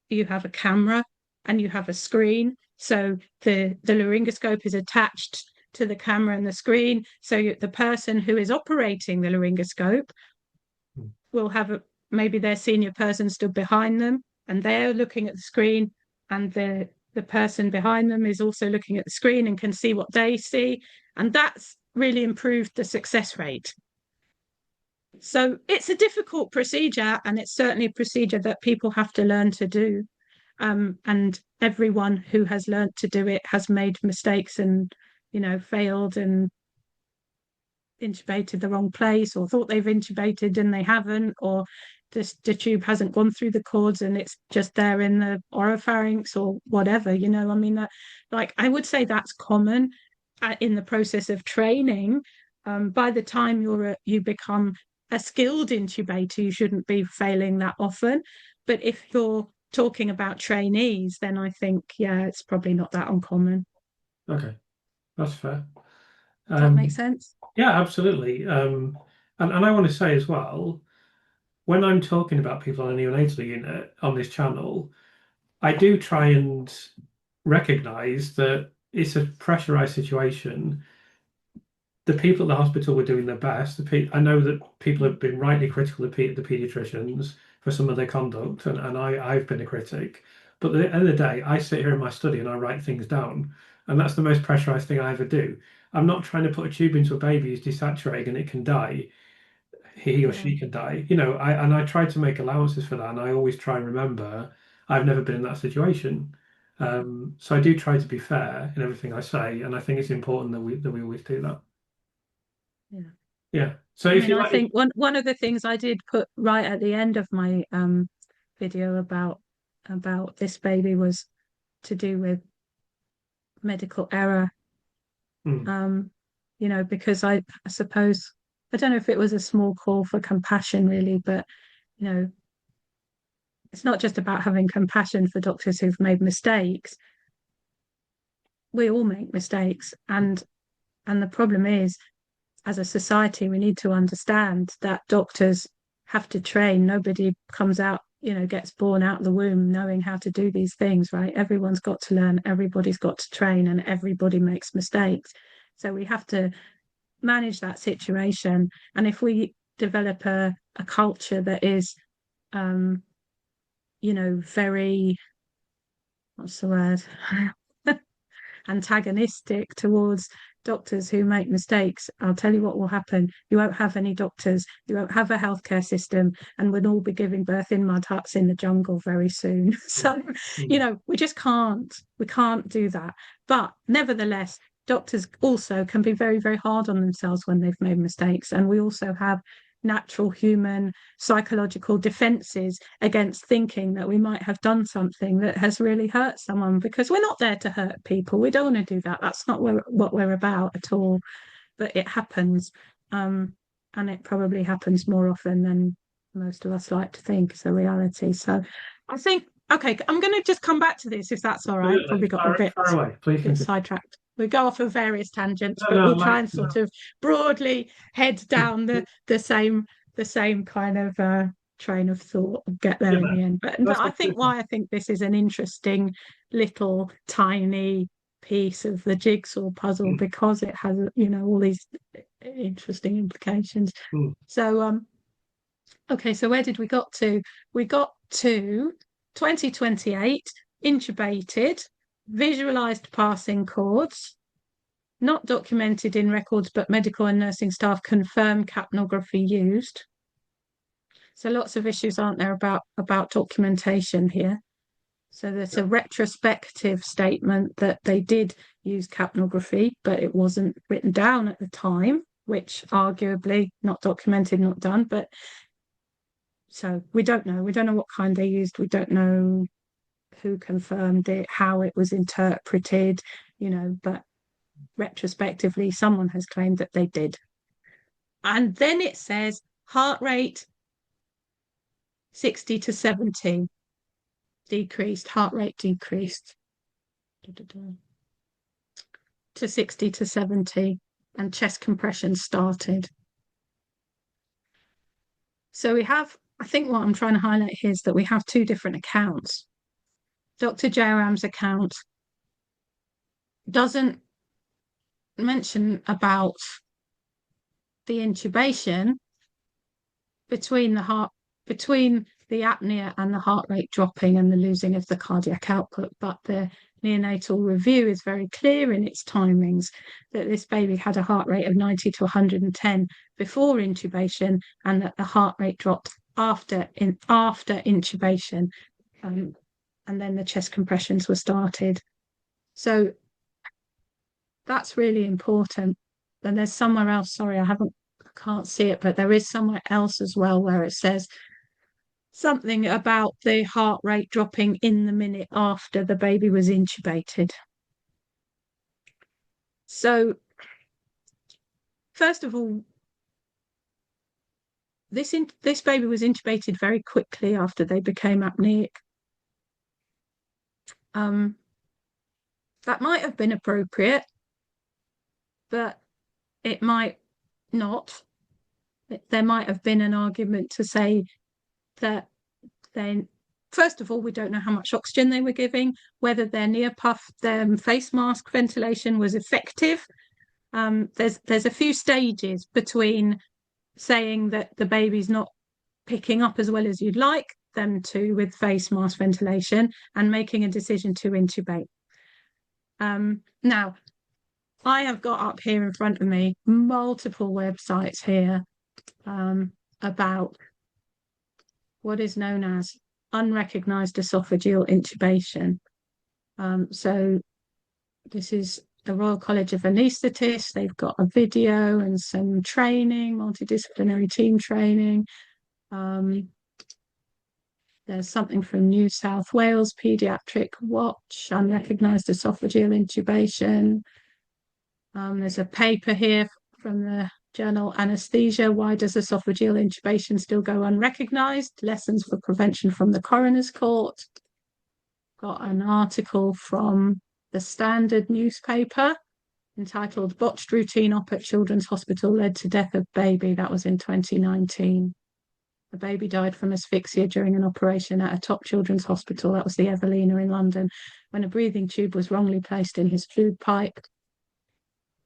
you have a camera and you have a screen. So the laryngoscope is attached to the camera and the screen. So the person who is operating the laryngoscope will have maybe their senior person stood behind them, and they're looking at the screen, and the person behind them is also looking at the screen and can see what they see, and that's really improved the success rate. So it's a difficult procedure, and it's certainly a procedure that people have to learn to do. And everyone who has learned to do it has made mistakes and, failed and intubated the wrong place, or thought they've intubated and they haven't, or the tube hasn't gone through the cords and it's just there in the oropharynx or whatever. I mean, that, like, I would say that's common in the process of training. By the time you become a skilled intubator, you shouldn't be failing that often. But if you're talking about trainees, then I think, yeah, it's probably not that uncommon. Okay, that's fair. Does that make Um, sense? yeah, absolutely. And I want to say as well, when I'm talking about people on a neonatal unit on this channel, I do try and recognize that it's a pressurized situation. The people at the hospital were doing their best. I know that people have been rightly critical of the paediatricians for some of their conduct, and I've been a critic. But at the end of the day, I sit here in my study and I write things down, and that's the most pressurized thing I ever do. I'm not trying to put a tube into a baby who's desaturating and it can die. He or Yeah, she can die. I try to make allowances for that, and I always try and remember I've never been in that situation. yeah, So I do try to be fair in everything I say, and I think it's important that we always do that. yeah. Yeah. So I if mean, you I like, think one of the things I did put right at the end of my video about this baby was to do with medical error. Mm. Because I suppose, I don't know if it was a small call for compassion really, but you know, it's not just about having compassion for doctors who've made mistakes. We all make mistakes, and the problem is, as a society, we need to understand that doctors have to train. Nobody comes out, gets born out of the womb knowing how to do these things, right? Everyone's got to learn, everybody's got to train, and everybody makes mistakes. So we have to manage that situation. And if we develop a culture that is, very, what's the word? Antagonistic towards doctors who make mistakes, I'll tell you what will happen. You won't have any doctors, you won't have a healthcare system, and we'll all be giving birth in mud huts in the jungle very soon. So, we just we can't do that. But nevertheless, doctors also can be very, very hard on themselves when they've made mistakes. And we also have natural human psychological defenses against thinking that we might have done something that has really hurt someone, because we're not there to hurt people. We don't want to do that. That's not what we're about at all. But it happens, and it probably happens more often than most of us like to think is a reality. So I think, okay, I'm going to just come back to this if that's all right. Probably Absolutely. got a Far away. Please bit continue. sidetracked. We go off of various tangents, No, but no, we'll try and no. sort of broadly head down the same kind of train of thought and get there Yeah, in the end. But that's I think absolutely. why I think this is an interesting little tiny piece of the jigsaw puzzle, Mm, because it has all these interesting implications. mm. So okay, so where did we got to? We got to 2028, intubated, visualized passing chords, not documented in records, but medical and nursing staff confirm capnography used. So lots of issues, aren't there, about documentation here. So there's Yeah. a retrospective statement that they did use capnography, but it wasn't written down at the time, which arguably not documented, not done. But so we don't know. We don't know what kind they used. We don't know who confirmed it, how it was interpreted, but retrospectively, someone has claimed that they did. And then it says heart rate 60 to 70 decreased, heart rate decreased to 60 to 70, and chest compression started. So we have, I think what I'm trying to highlight here is that we have two different accounts. Dr. Jairam's account doesn't mention about the intubation between the apnea and the heart rate dropping and the losing of the cardiac output, but the neonatal review is very clear in its timings that this baby had a heart rate of 90 to 110 before intubation, and that the heart rate dropped after intubation, and then the chest compressions were started. So that's really important. And there's somewhere else, sorry, I can't see it, but there is somewhere else as well where it says something about the heart rate dropping in the minute after the baby was intubated. So, first of all, this baby was intubated very quickly after they became apneic. That might have been appropriate, but it might not. There might have been an argument to say that then, first of all, we don't know how much oxygen they were giving, whether their their face mask ventilation was effective. There's a few stages between saying that the baby's not picking up as well as you'd like them to with face mask ventilation and making a decision to intubate. Now, I have got up here in front of me multiple websites here about what is known as unrecognized esophageal intubation. So this is the Royal College of Anaesthetists. They've got a video and some training, multidisciplinary team training. There's something from New South Wales Paediatric Watch, unrecognised esophageal intubation. There's a paper here from the journal Anaesthesia. Why does esophageal intubation still go unrecognised? Lessons for prevention from the coroner's court. Got an article from the Standard newspaper entitled Botched Routine Op at Children's Hospital Led to Death of Baby. That was in 2019. The baby died from asphyxia during an operation at a top children's hospital. That was the Evelina in London, when a breathing tube was wrongly placed in his food pipe.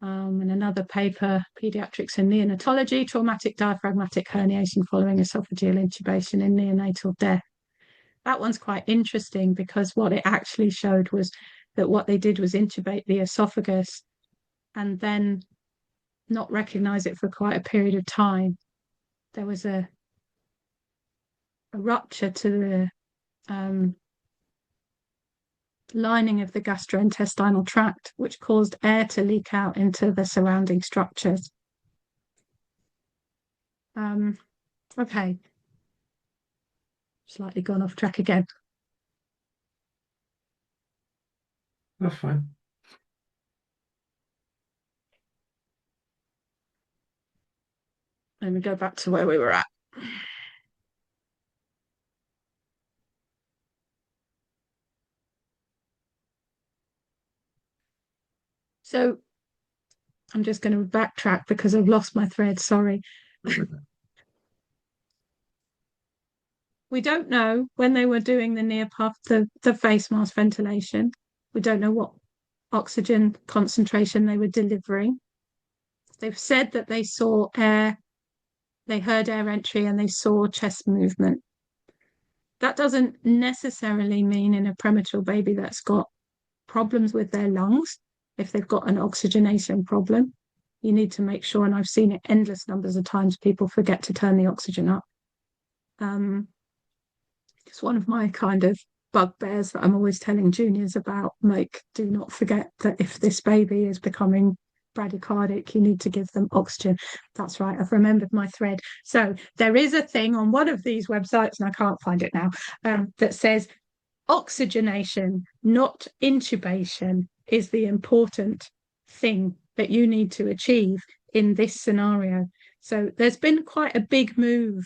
In another paper, Paediatrics and Neonatology, Traumatic Diaphragmatic Herniation Following Esophageal Intubation in Neonatal Death. That one's quite interesting because what it actually showed was that what they did was intubate the esophagus and then not recognise it for quite a period of time. There was a rupture to the lining of the gastrointestinal tract, which caused air to leak out into the surrounding structures. Okay, slightly gone off track again. That's fine. Let me go back to where we were at. So I'm just going to backtrack because I've lost my thread, sorry. We don't know when they were doing the near-puff, the face mask ventilation. We don't know what oxygen concentration they were delivering. They've said that they saw air, they heard air entry, and they saw chest movement. That doesn't necessarily mean in a premature baby that's got problems with their lungs. If they've got an oxygenation problem, you need to make sure, and I've seen it endless numbers of times, people forget to turn the oxygen up. It's one of my kind of bugbears that I'm always telling juniors about. Like, do not forget that if this baby is becoming bradycardic, you need to give them oxygen. That's right, I've remembered my thread. So there is a thing on one of these websites, and I can't find it now, that says oxygenation, not intubation, is the important thing that you need to achieve in this scenario. So there's been quite a big move,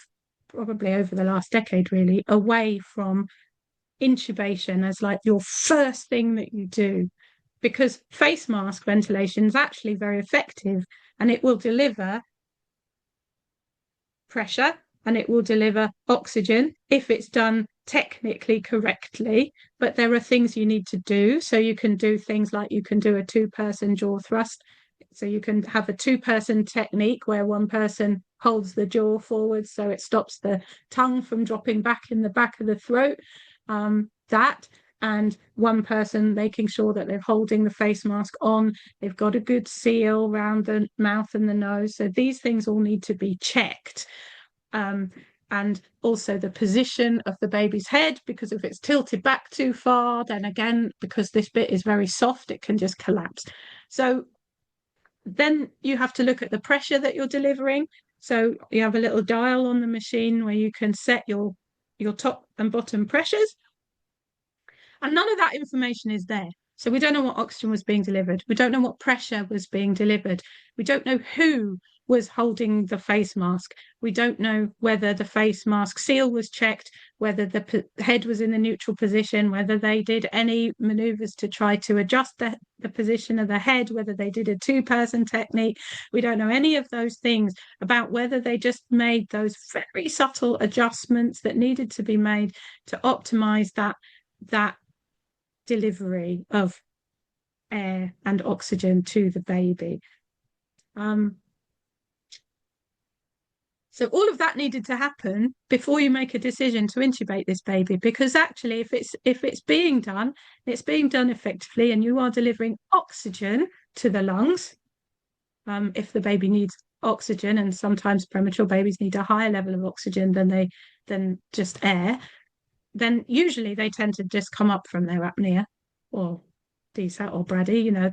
probably over the last decade, really, away from intubation as like your first thing that you do, because face mask ventilation is actually very effective and it will deliver pressure and it will deliver oxygen if it's done technically correctly. But there are things you need to do. So you can do things like you can do a two-person jaw thrust. So you can have a two-person technique where one person holds the jaw forward so it stops the tongue from dropping back in the back of the throat. That, and one person making sure that they're holding the face mask on, they've got a good seal around the mouth and the nose. So these things all need to be checked. And also the position of the baby's head, because if it's tilted back too far, then again, because this bit is very soft, it can just collapse. So then you have to look at the pressure that you're delivering. So you have a little dial on the machine where you can set your top and bottom pressures. And none of that information is there. So we don't know what oxygen was being delivered. We don't know what pressure was being delivered. We don't know who was holding the face mask. We don't know whether the face mask seal was checked, whether the head was in the neutral position, whether they did any maneuvers to try to adjust the position of the head, whether they did a two-person technique. We don't know any of those things about whether they just made those very subtle adjustments that needed to be made to optimize that delivery of air and oxygen to the baby. So all of that needed to happen before you make a decision to intubate this baby, because actually if it's being done, it's being done effectively and you are delivering oxygen to the lungs. If the baby needs oxygen, and sometimes premature babies need a higher level of oxygen than just air, then usually they tend to just come up from their apnea or DSAT or Brady, you know,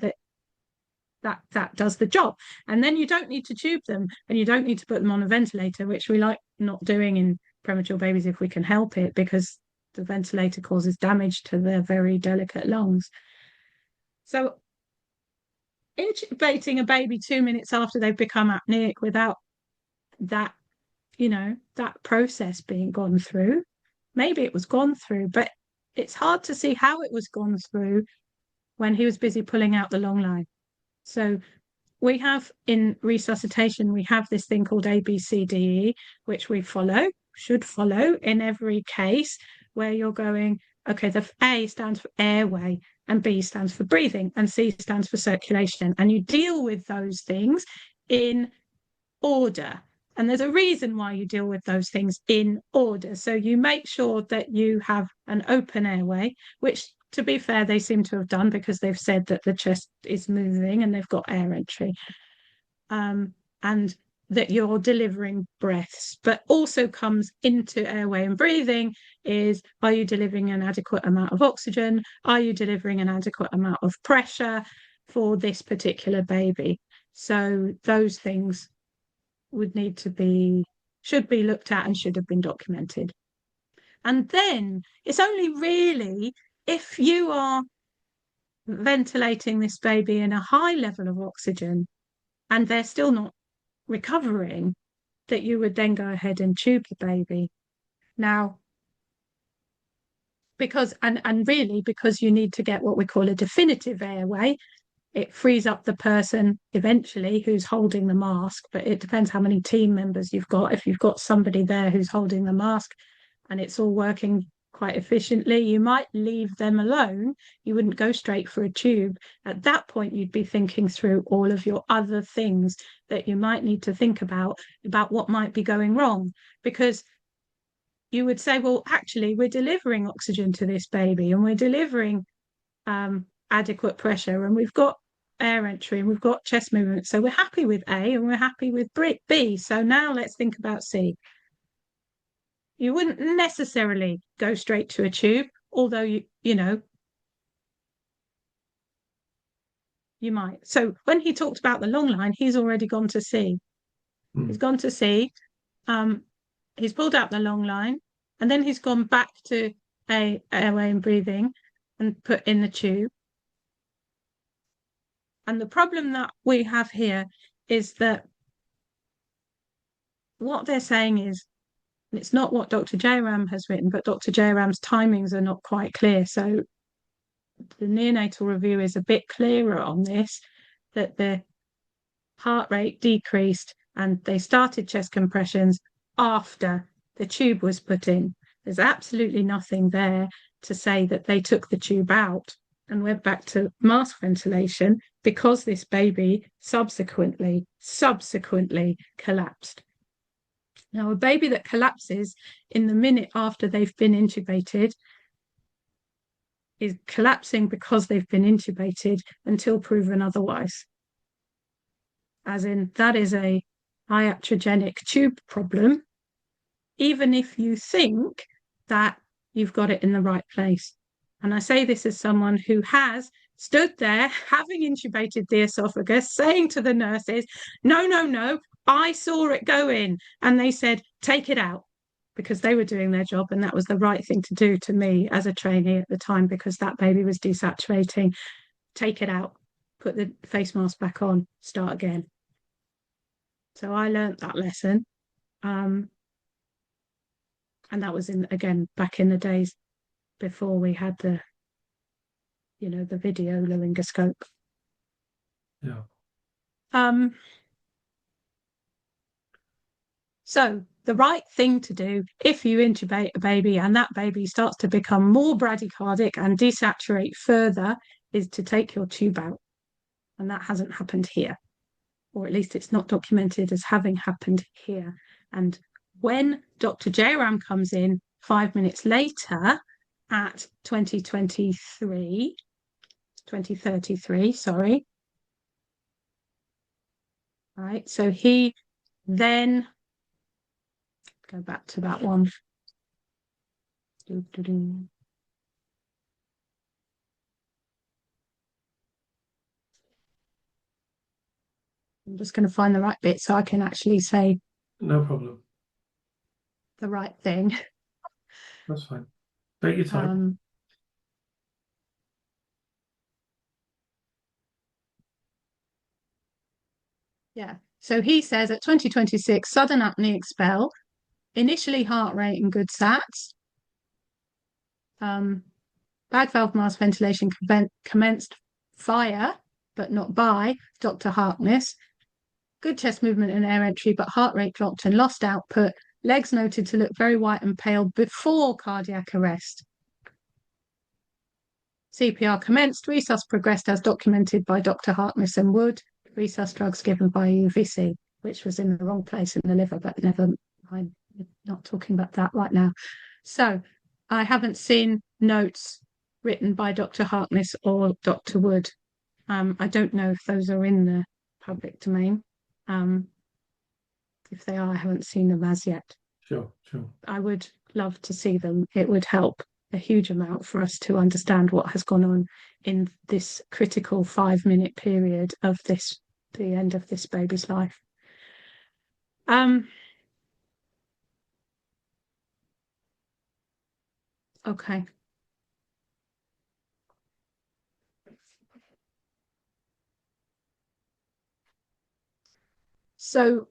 that does the job. And then you don't need to tube them and you don't need to put them on a ventilator, which we like not doing in premature babies if we can help it, because the ventilator causes damage to their very delicate lungs. So intubating a baby 2 minutes after they've become apneic without that, that process being gone through, maybe it was gone through, but it's hard to see how it was gone through when he was busy pulling out the long line. So we have in resuscitation, we have this thing called ABCDE, which we should follow in every case where you're going, okay, the A stands for airway, and B stands for breathing, and C stands for circulation. And you deal with those things in order. And there's a reason why you deal with those things in order. So you make sure that you have an open airway, which, to be fair, they seem to have done because they've said that the chest is moving and they've got air entry. And that you're delivering breaths, but also comes into airway and breathing is, are you delivering an adequate amount of oxygen? Are you delivering an adequate amount of pressure for this particular baby? So those things should be looked at and should have been documented. And then it's only really if you are ventilating this baby in a high level of oxygen and they're still not recovering, that you would then go ahead and tube the baby. Now, because you need to get what we call a definitive airway, it frees up the person eventually who's holding the mask, but it depends how many team members you've got. If you've got somebody there who's holding the mask and it's all working quite efficiently, you might leave them alone. You wouldn't go straight for a tube. At that point, you'd be thinking through all of your other things that you might need to think about what might be going wrong. Because you would say, well, actually, we're delivering oxygen to this baby and we're delivering adequate pressure and we've got air entry and we've got chest movement. So we're happy with A and we're happy with B. So now let's think about C. You wouldn't necessarily go straight to a tube, although you might. So when he talked about the long line, he's already gone to C. He's gone to C. He's pulled out the long line, and then he's gone back to airway and breathing and put in the tube. And the problem that we have here is that what they're saying is, it's not what Dr. Jairam has written, but Dr. Jairam's timings are not quite clear. So the neonatal review is a bit clearer on this, that the heart rate decreased and they started chest compressions after the tube was put in. There's absolutely nothing there to say that they took the tube out and went back to mask ventilation because this baby subsequently collapsed. Now, a baby that collapses in the minute after they've been intubated is collapsing because they've been intubated until proven otherwise. As in, that is a iatrogenic tube problem, even if you think that you've got it in the right place. And I say this as someone who has stood there, having intubated the esophagus, saying to the nurses, no, I saw it go in. And they said, take it out, because they were doing their job. And that was the right thing to do to me as a trainee at the time, because that baby was desaturating. Take it out, put the face mask back on, start again. So I learned that lesson. And that was back in the days before we had the video laryngoscope. Yeah. So the right thing to do if you intubate a baby and that baby starts to become more bradycardic and desaturate further is to take your tube out. And that hasn't happened here, or at least it's not documented as having happened here. And when Dr. Jairam comes in 5 minutes later at 2033, sorry. Right, so he then, go back to that one. I'm just going to find the right bit so I can actually say No problem. the right thing. That's fine. Take your time. Um, yeah. So he says at 2026, sudden apnea expel, initially heart rate and good sats. Um, bag valve mask ventilation commenced via, but not by, Dr. Harkness. Good chest movement and air entry, but heart rate dropped and lost output. Legs noted to look very white and pale before cardiac arrest. CPR commenced. Resus progressed as documented by Dr. Harkness and Wood. Resus drugs given by UVC, which was in the wrong place in the liver, but never, I'm not talking about that right now. So I haven't seen notes written by Dr. Harkness or Dr. Wood. I don't know if those are in the public domain. If they are, I haven't seen them as yet. Sure, sure. I would love to see them. It would help a huge amount for us to understand what has gone on in this critical 5-minute period of the end of this baby's life. Okay. So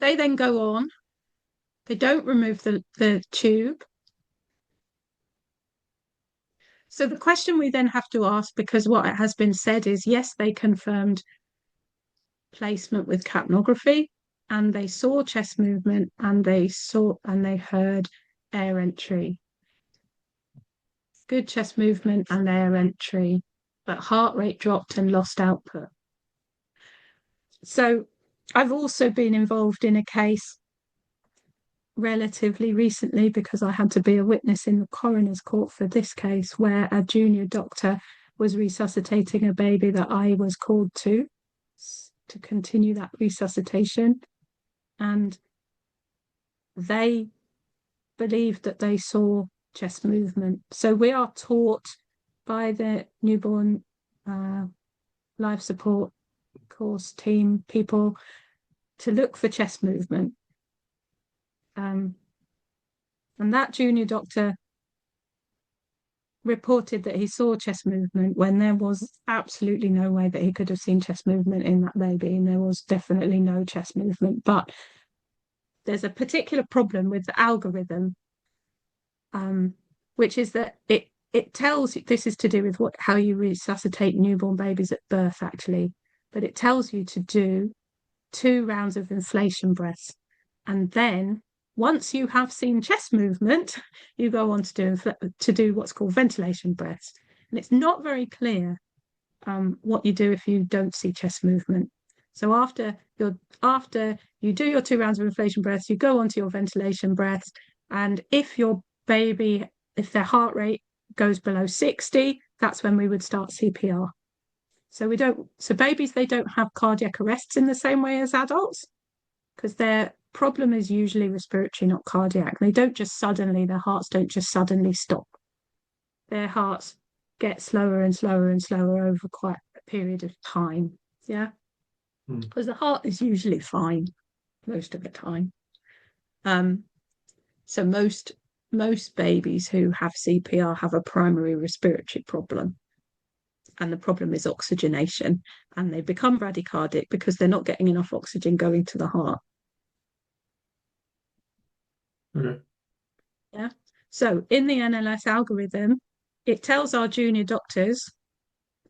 they then go on. They don't remove the tube. So the question we then have to ask, because what has been said is, yes, they confirmed placement with capnography, and they saw chest movement, and they heard air entry. Good chest movement and air entry, but heart rate dropped and lost output. So I've also been involved in a case relatively recently because I had to be a witness in the coroner's court for this case, where a junior doctor was resuscitating a baby that I was called to continue that resuscitation, and they believed that they saw chest movement. So we are taught by the newborn life support course team people to look for chest movement. And that junior doctor reported that he saw chest movement when there was absolutely no way that he could have seen chest movement in that baby, and there was definitely no chest movement. But there's a particular problem with the algorithm, which is that it tells you, this is to do with how you resuscitate newborn babies at birth, actually, but it tells you to do 2 rounds of inflation breaths, and then once you have seen chest movement, you go on to do what's called ventilation breaths. And it's not very clear what you do if you don't see chest movement. So after you do your 2 rounds of inflation breaths, you go on to your ventilation breaths. And if their heart rate goes below 60, that's when we would start CPR. So babies, they don't have cardiac arrests in the same way as adults, because their problem is usually respiratory, not cardiac. Their hearts don't just suddenly stop. Their hearts get slower and slower and slower over quite a period of time. Yeah. Because the heart is usually fine most of the time. So most babies who have CPR have a primary respiratory problem. And the problem is oxygenation. And they become bradycardic because they're not getting enough oxygen going to the heart. Okay. Yeah. So in the NLS algorithm, it tells our junior doctors,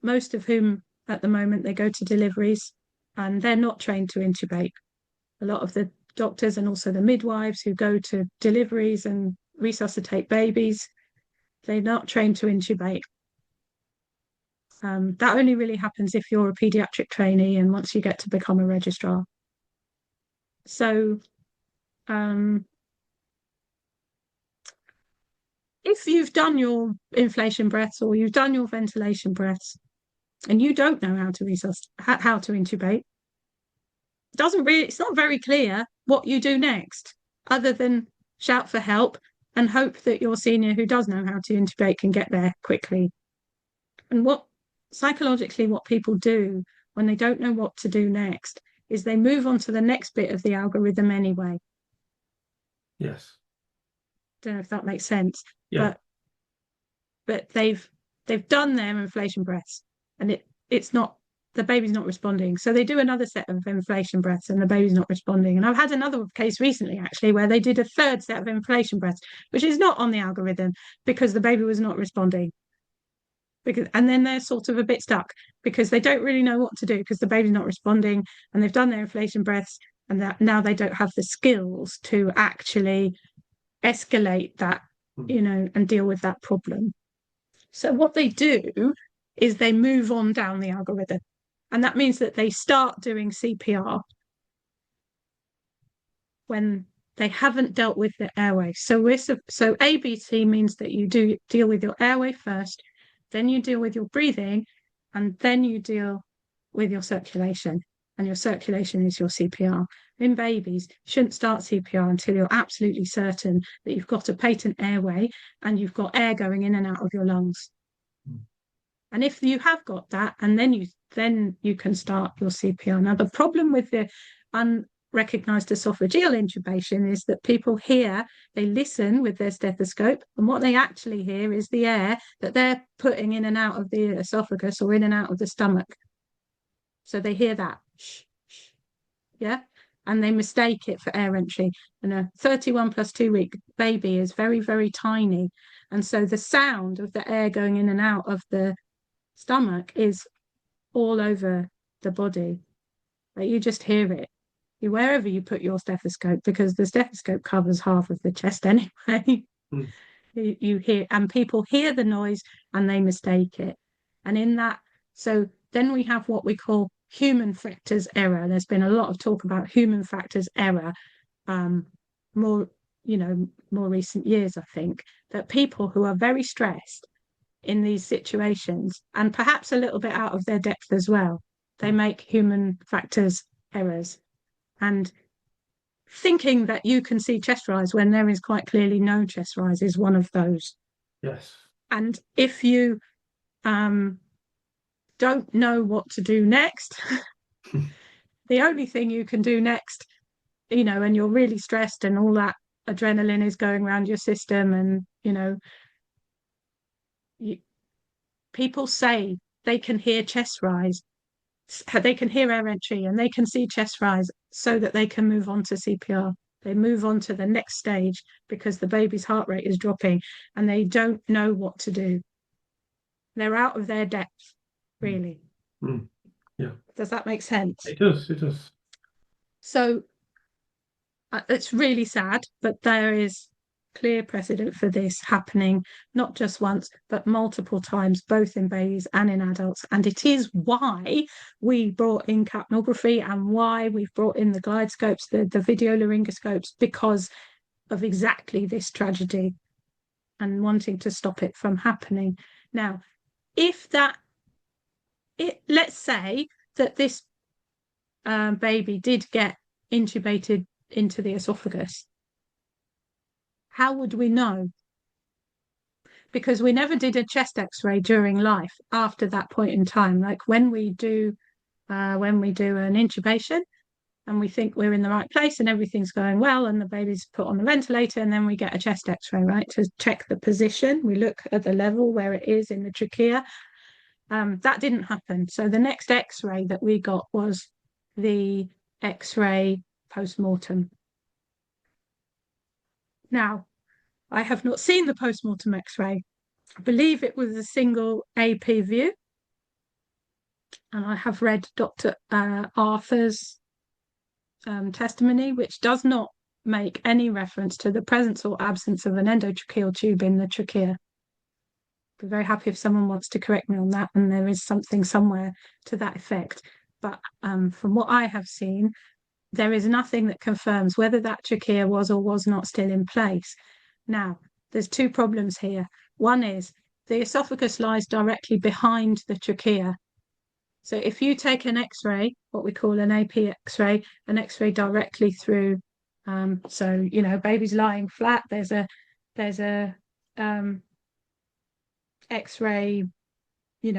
most of whom at the moment they go to deliveries, and they're not trained to intubate. A lot of the doctors and also the midwives who go to deliveries and resuscitate babies, they're not trained to intubate. That only really happens if you're a paediatric trainee and once you get to become a registrar. So if you've done your inflation breaths or you've done your ventilation breaths and you don't know how to intubate, it's not very clear what you do next, other than shout for help and hope that your senior who does know how to intubate can get there quickly. And psychologically, what people do when they don't know what to do next is they move on to the next bit of the algorithm anyway. Yes. Don't know if that makes sense, Yeah. but but they've done their inflation breaths, and it's not, the baby's not responding. So they do another set of inflation breaths and the baby's not responding. And I've had another case recently actually where they did a third set of inflation breaths, which is not on the algorithm because the baby was not responding. And then they're sort of a bit stuck because they don't really know what to do because the baby's not responding and they've done their inflation breaths, and that now they don't have the skills to actually escalate that, Mm. and deal with that problem. So what they do is they move on down the algorithm. And that means that they start doing CPR when they haven't dealt with the airway. So ABC means that you do deal with your airway first, then you deal with your breathing, and then you deal with your circulation. And your circulation is your CPR. In babies, you shouldn't start CPR until you're absolutely certain that you've got a patent airway and you've got air going in and out of your lungs. And if you have got that, and then you can start your CPR. Now, the problem with the unrecognized esophageal intubation is that people hear, they listen with their stethoscope, and what they actually hear is the air that they're putting in and out of the esophagus or in and out of the stomach. So they hear that, yeah, and they mistake it for air entry. And a 31 plus 2 week baby is very, very tiny. And so the sound of the air going in and out of the stomach is all over the body. Like you just hear it wherever you put your stethoscope, because the stethoscope covers half of the chest anyway. Mm. You hear, and people hear the noise and they mistake it. And in that, so then we have what we call human factors error. There's been a lot of talk about human factors error, um, more, more recent years, I think, that people who are very stressed in these situations, and perhaps a little bit out of their depth as well, they Mm. make human factors errors. And thinking that you can see chest rise when there is quite clearly no chest rise is one of those. Yes. And if you don't know what to do next, the only thing you can do next, and you're really stressed and all that adrenaline is going around your system, and you, people say they can hear chest rise, they can hear air entry, and they can see chest rise so that they can move on to CPR. They move on to the next stage because the baby's heart rate is dropping and they don't know what to do. They're out of their depth, Mm. really. Mm. Yeah. Does that make sense? It does. It does. So it's really sad, but there is clear precedent for this happening not just once, but multiple times, both in babies and in adults. And it is why we brought in capnography and why we've brought in the glide scopes, the video laryngoscopes, because of exactly this tragedy and wanting to stop it from happening. Now, let's say that this baby did get intubated into the esophagus, how would we know? Because we never did a chest x-ray during life after that point in time. Like when we do an intubation and we think we're in the right place and everything's going well and the baby's put on the ventilator, and then we get a chest x-ray, right, to check the position. We look at the level where it is in the trachea. That didn't happen. So the next x-ray that we got was the x-ray post-mortem. Now, I have not seen the post-mortem x-ray. I believe it was a single AP view. And I have read Dr. Arthur's testimony, which does not make any reference to the presence or absence of an endotracheal tube in the trachea. I'd be very happy if someone wants to correct me on that, and there is something somewhere to that effect. But from what I have seen, there is nothing that confirms whether that trachea was or was not still in place. Now, there's two problems here. One is the esophagus lies directly behind the trachea. So if you take an x-ray, what we call an AP x-ray, an x-ray directly through, baby's lying flat, there's a x-ray,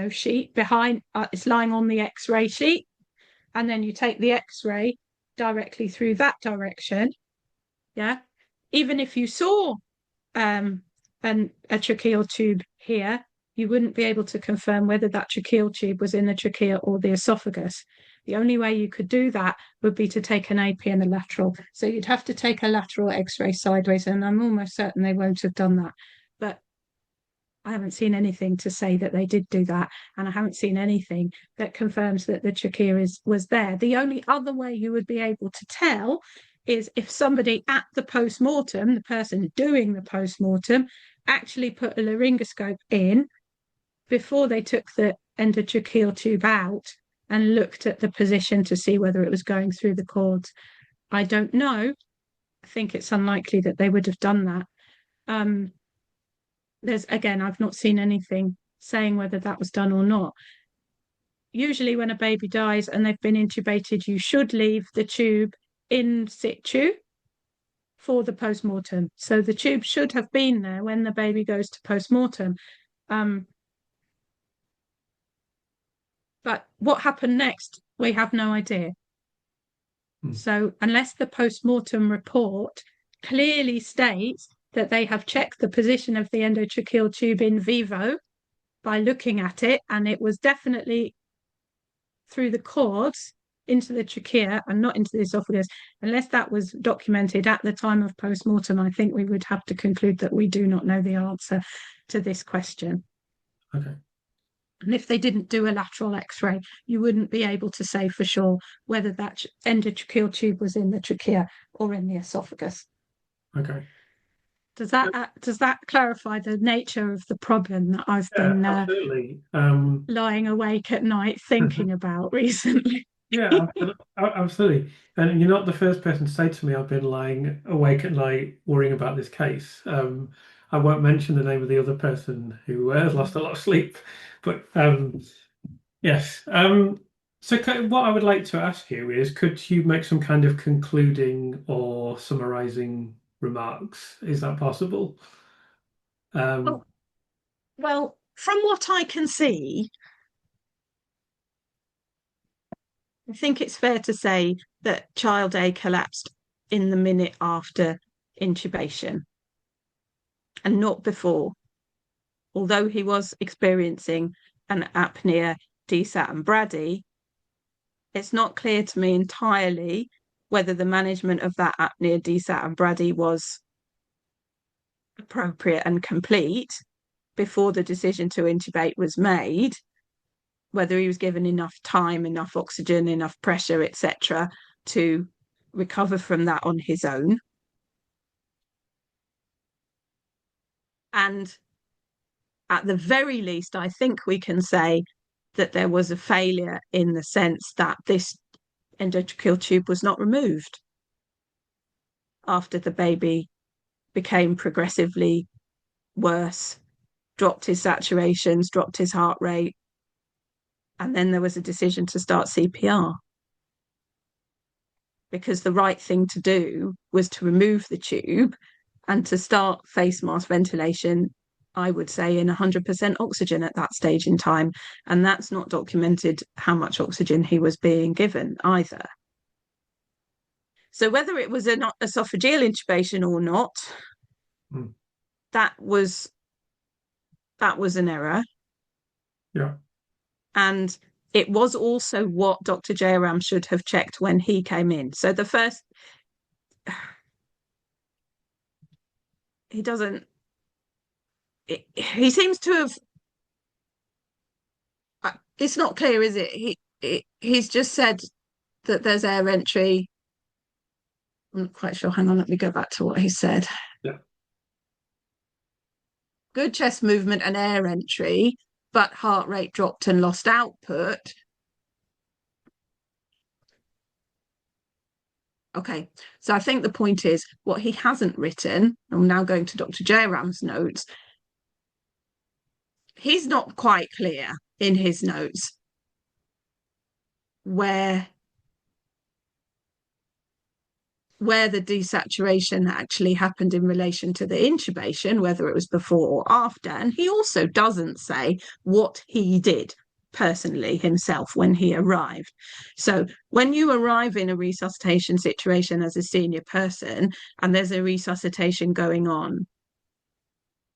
sheet behind, it's lying on the x-ray sheet, and then you take the x-ray directly through that direction, yeah. even if you saw um, a tracheal tube here, you wouldn't be able to confirm whether that tracheal tube was in the trachea or the esophagus. The only way you could do that would be to take an AP and a lateral. So you'd have to take a lateral x-ray sideways, and I'm almost certain they won't have done that. But I haven't seen anything to say that they did do that, and I haven't seen anything that confirms that the trachea was there. The only other way you would be able to tell is if somebody at the post-mortem, the person doing the post-mortem, actually put a laryngoscope in before they took the endotracheal tube out and looked at the position to see whether it was going through the cords. I don't know. I think it's unlikely that they would have done that. Again, I've not seen anything saying whether that was done or not. Usually when a baby dies and they've been intubated, you should leave the tube in situ for the post-mortem. So the tube should have been there when the baby goes to post-mortem. But what happened next, we have no idea. So unless the post-mortem report clearly states that they have checked the position of the endotracheal tube in vivo by looking at it, and it was definitely through the cords into the trachea and not into the esophagus, unless that was documented at the time of post-mortem, I think we would have to conclude that we do not know the answer to this question. Okay. And if they didn't do a lateral x-ray, you wouldn't be able to say for sure whether that endotracheal tube was in the trachea or in the esophagus. Okay. Does that clarify the nature of the problem that I've been absolutely. Lying awake at night thinking about recently? Yeah, absolutely. And you're not the first person to say to me I've been lying awake at night worrying about this case. I won't mention the name of the other person who has lost a lot of sleep, but yes. So what I would like to ask you is, could you make some kind of concluding or summarizing remarks? Is that possible? Well, from what I can see, I think it's fair to say that child A collapsed in the minute after intubation and not before, although he was experiencing an apnea, DSAT, and brady. It's not clear to me entirely whether the management of that apnea, DSAT, and brady was appropriate and complete before the decision to intubate was made, whether he was given enough time, enough oxygen, enough pressure, etc., to recover from that on his own. And at the very least, I think we can say that there was a failure in the sense that this endotracheal tube was not removed after the baby became progressively worse, dropped his saturations, dropped his heart rate, and then there was a decision to start CPR. Because the right thing to do was to remove the tube and to start face mask ventilation, I would say, in 100% oxygen at that stage in time. And that's not documented how much oxygen he was being given either. So whether it was an esophageal intubation or not, that was an error. Yeah. And it was also what Dr. Jayaram should have checked when he came in. So the first, he doesn't, he seems to have, it's not clear, is it? He's just said that there's air entry. I'm not quite sure. Hang on, let me go back to what he said. Yeah. Good chest movement and air entry, but heart rate dropped and lost output. Okay, so I think the point is what he hasn't written, I'm now going to Dr. Jayaram's notes, he's not quite clear in his notes where the desaturation actually happened in relation to the intubation, whether it was before or after. And he also doesn't say what he did personally himself when he arrived. So when you arrive in a resuscitation situation as a senior person and there's a resuscitation going on,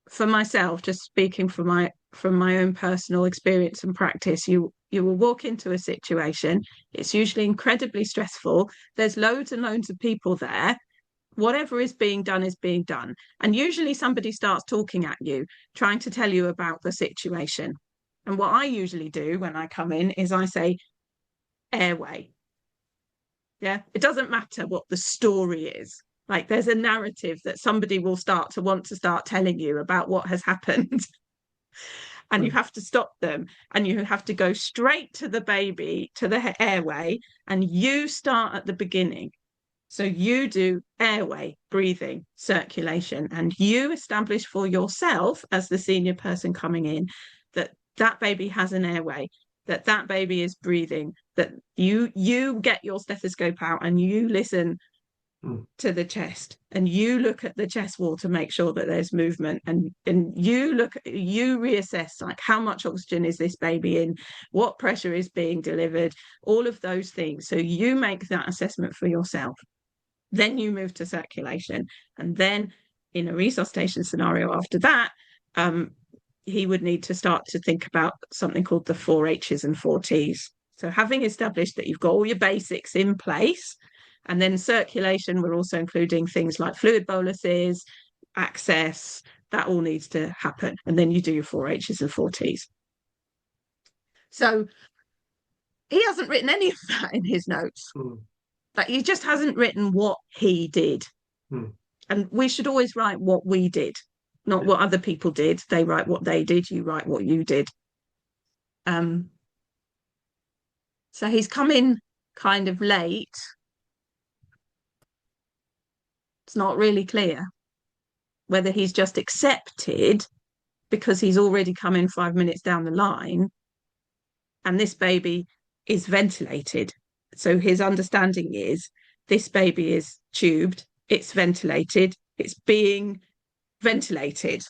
for myself, just speaking from my own personal experience and practice, you will walk into a situation. It's usually incredibly stressful. There's loads and loads of people there. Whatever is being done is being done. And usually somebody starts talking at you, trying to tell you about the situation. And what I usually do when I come in is I say, Airway. Yeah. It doesn't matter what the story is. Like there's a narrative that somebody will start to want to start telling you about what has happened. And you Mm. have to stop them and you have to go straight to the baby, to the airway, and you start at the beginning. So you do airway, breathing, circulation, and you establish for yourself as the senior person coming in that that baby has an airway, that that baby is breathing, that you get your stethoscope out and you listen Mm. to the chest and you look at the chest wall to make sure that there's movement, and you reassess like how much oxygen is this baby in, what pressure is being delivered, all of those things. So you make that assessment for yourself. Then you move to circulation. And then in a resuscitation scenario after that, he would need to start to think about something called the 4H's and 4T's. So having established that you've got all your basics in place, and then circulation, we're also including things like fluid boluses, access, that all needs to happen. And then you do your 4H's and 4T's. So he hasn't written any of that in his notes. Mm. Like he just hasn't written what he did. Mm. And we should always write what we did, not Yeah. what other people did. They write what they did, you write what you did. Um, so he's come in kind of late. It's not really clear whether he's just accepted because he's already come in 5 minutes down the line and this baby is ventilated. So his understanding is this baby is tubed, it's ventilated, it's being ventilated.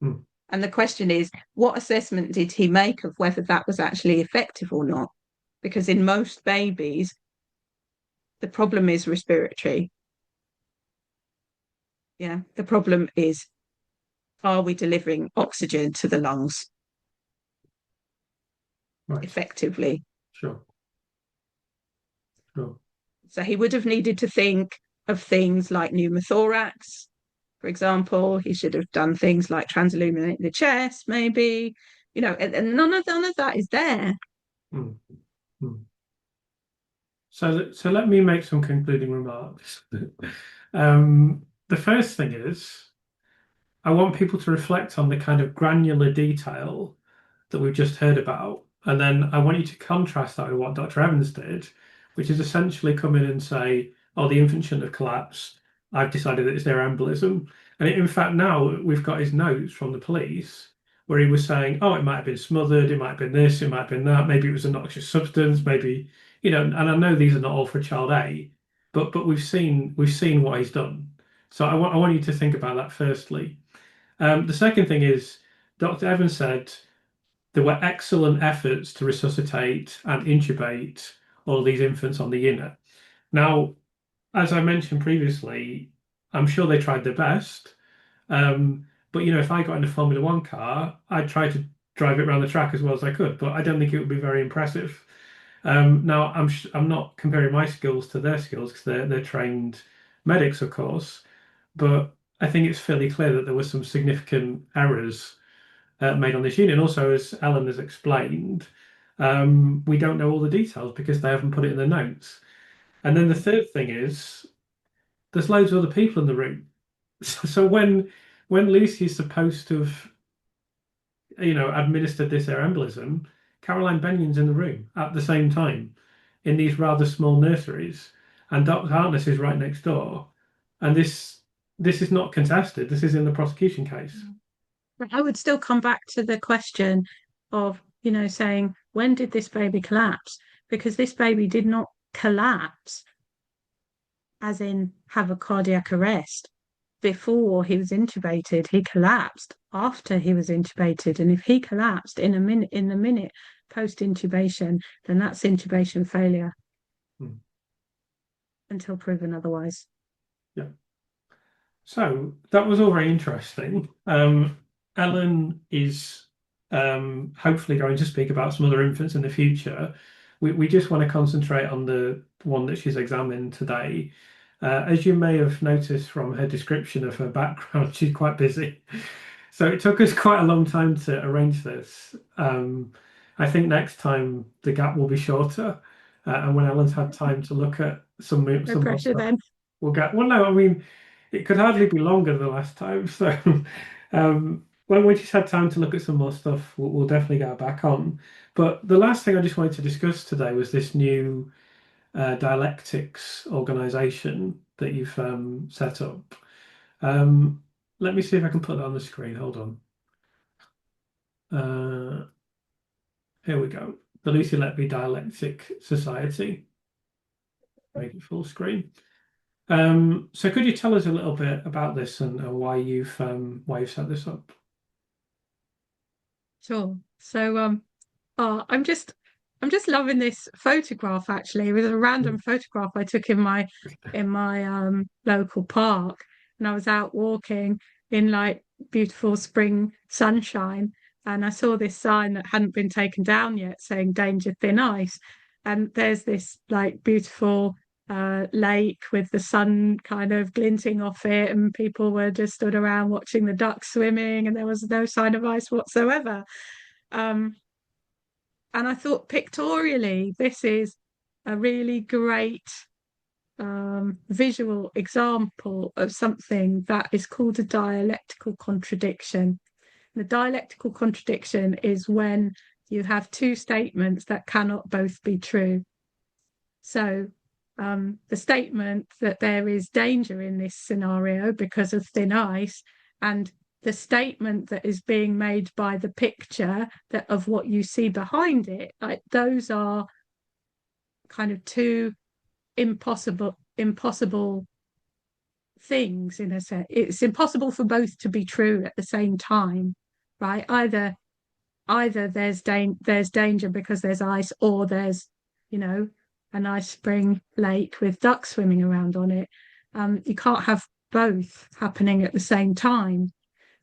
Mm. And the question is, what assessment did he make of whether that was actually effective or not? Because in most babies, the problem is respiratory. Yeah, the problem is, are we delivering oxygen to the lungs Right. effectively? Sure. Sure. So he would have needed to think of things like pneumothorax, for example. He should have done things like transilluminate the chest, maybe, and none of that is there. Mm. Mm. So let me make some concluding remarks. The first thing is, I want people to reflect on the kind of granular detail that we've just heard about. And then I want you to contrast that with what Dr. Evans did, which is essentially come in and say, oh, the infant shouldn't have collapsed. I've decided that it's their embolism. And in fact, now we've got his notes from the police where he was saying, oh, it might have been smothered, it might have been this, it might have been that, maybe it was a noxious substance, maybe, and I know these are not all for child A, but we've seen what he's done. So I want you to think about that firstly. The second thing is, Dr. Evans said there were excellent efforts to resuscitate and intubate all these infants on the unit. Now, as I mentioned previously, I'm sure they tried their best. But if I got in a Formula One car, I'd try to drive it around the track as well as I could, but I don't think it would be very impressive. Now, I'm not comparing my skills to their skills because they're trained medics, of course, but I think it's fairly clear that there were some significant errors made on this unit. And also, as Ellen has explained, we don't know all the details because they haven't put it in the notes. And then the third thing is there's loads of other people in the room. So when Lucy is supposed to have, administered this air embolism, Caroline Benyon's in the room at the same time in these rather small nurseries, and Dr. Hartness is right next door. And this is not contested. This is in the prosecution case. I would still come back to the question of, saying, when did this baby collapse? Because this baby did not collapse, as in have a cardiac arrest, before he was intubated. He collapsed after he was intubated. And if he collapsed in the minute post intubation, then that's intubation failure Mm. until proven otherwise. Yeah. So that was all very interesting. Ellen is hopefully going to speak about some other infants in the future. We just want to concentrate on the one that she's examined today. As you may have noticed from her description of her background, she's quite busy. So it took us quite a long time to arrange this. I think next time the gap will be shorter, and when Ellen's had time to look at No some more pressure stuff, then. we'll get. Well, no, I mean it could hardly be longer than the last time. So when she's had time to look at some more stuff, we'll definitely get her back on. But the last thing I just wanted to discuss today was this new dialectics organization that you've set up. Um, Let me see if I can put that on the screen. Hold on. Uh, Here we go. The Lucy Letby Dialectic Society. Make it full screen. So could you tell us a little bit about this and why you've set this up? Sure. So I'm just loving this photograph actually. It was a random photograph I took in my local park, and I was out walking in like beautiful spring sunshine, and I saw this sign that hadn't been taken down yet saying danger thin ice. And there's this like beautiful lake with the sun kind of glinting off it, and people were just stood around watching the ducks swimming, and there was no sign of ice whatsoever. Um, and I thought pictorially, this is a really great visual example of something that is called a dialectical contradiction. The dialectical contradiction is when you have two statements that cannot both be true. So, the statement that there is danger in this scenario because of thin ice, and the statement that is being made by the picture that of what you see behind it, like those are kind of two impossible things in a sense. It's impossible for both to be true at the same time, right? Either there's danger because there's ice, or there's, you know, a nice spring lake with ducks swimming around on it. You can't have both happening at the same time.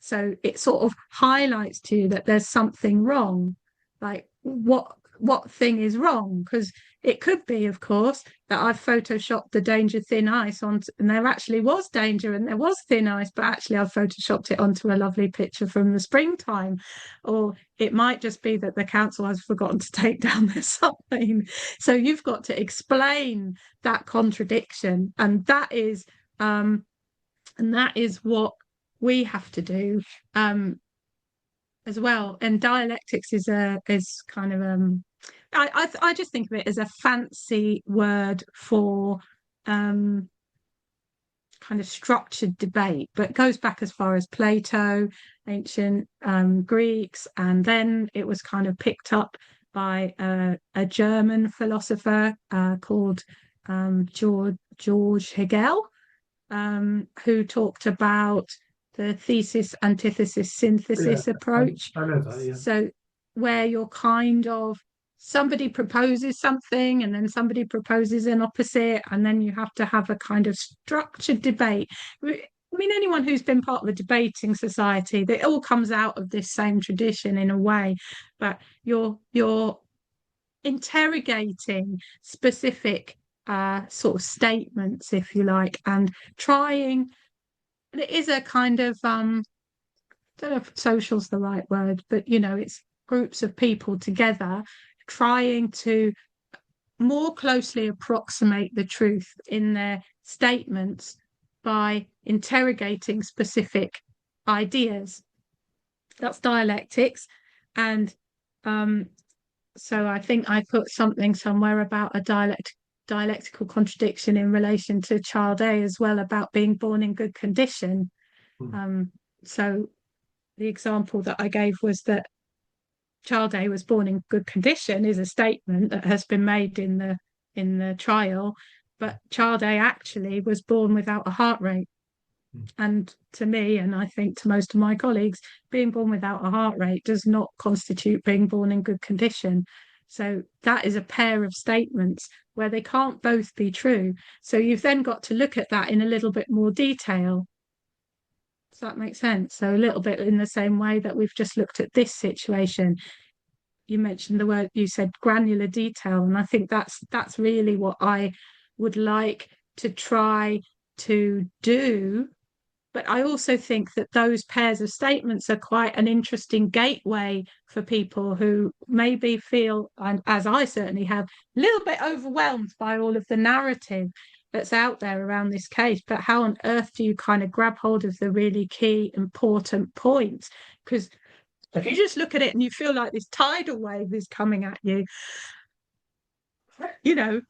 So it sort of highlights to you that there's something wrong. Like what thing is wrong? Because it could be, of course, that I've photoshopped the danger thin ice onto, and there actually was danger and there was thin ice, but actually I've photoshopped it onto a lovely picture from the springtime. Or it might just be that the council has forgotten to take down their sign. So you've got to explain that contradiction, and that is what we have to do as well. And dialectics is kind of I just think of it as a fancy word for um kind of structured debate, but it goes back as far as Plato, ancient Greeks, and then it was kind of picked up by a German philosopher called George Hegel, who talked about the thesis, antithesis, Yeah, synthesis approach. I know that. Yeah. So, where you're kind of somebody proposes something and then somebody proposes an opposite, and then you have to have a kind of structured debate. I mean, anyone who's been part of a debating society, that all comes out of this same tradition in a way, but you're interrogating specific sort of statements, if you like, and trying. It is a kind of I don't know if social's the right word, but it's groups of people together trying to more closely approximate the truth in their statements by interrogating specific ideas. That's dialectics. And um, so I think I put something somewhere about a dialectical contradiction in relation to child A as well, about being born in good condition. Mm. Um, so the example that I gave was that child A was born in good condition is a statement that has been made in the trial, but child A actually was born without a heart rate. And to me, and I think to most of my colleagues, being born without a heart rate does not constitute being born in good condition. So that is a pair of statements where they can't both be true. So you've then got to look at that in a little bit more detail. Does that make sense? So a little bit in the same way that we've just looked at this situation. You mentioned the word, you said granular detail, and I think that's really what I would like to try to do. But I also think that those pairs of statements are quite an interesting gateway for people who maybe feel, and as I certainly have, a little bit overwhelmed by all of the narrative that's out there around this case. But how on earth do you kind of grab hold of the really key, important points? Because if you just look at it and you feel like this tidal wave is coming at you, you know,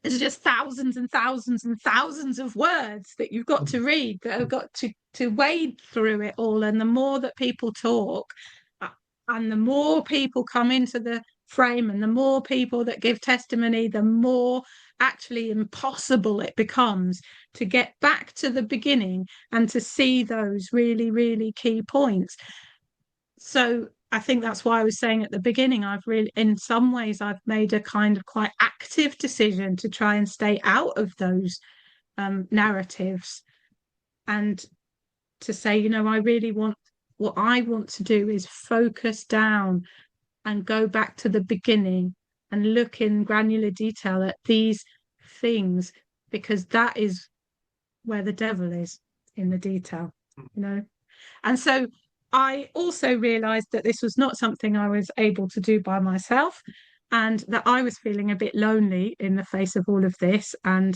there's just thousands and thousands and thousands of words that you've got to read that have got to wade through it all. And the more that people talk, and the more people come into the frame, and the more people that give testimony, the more actually impossible it becomes to get back to the beginning and to see those really, really key points. So I think that's why I was saying at the beginning, I've really, in some ways, I've made a kind of quite active decision to try and stay out of those narratives, and to say, I really want, what I want to do is focus down and go back to the beginning and look in granular detail at these things, because that is where the devil is, in the detail, you know. And so I also realized that this was not something I was able to do by myself, and that I was feeling a bit lonely in the face of all of this and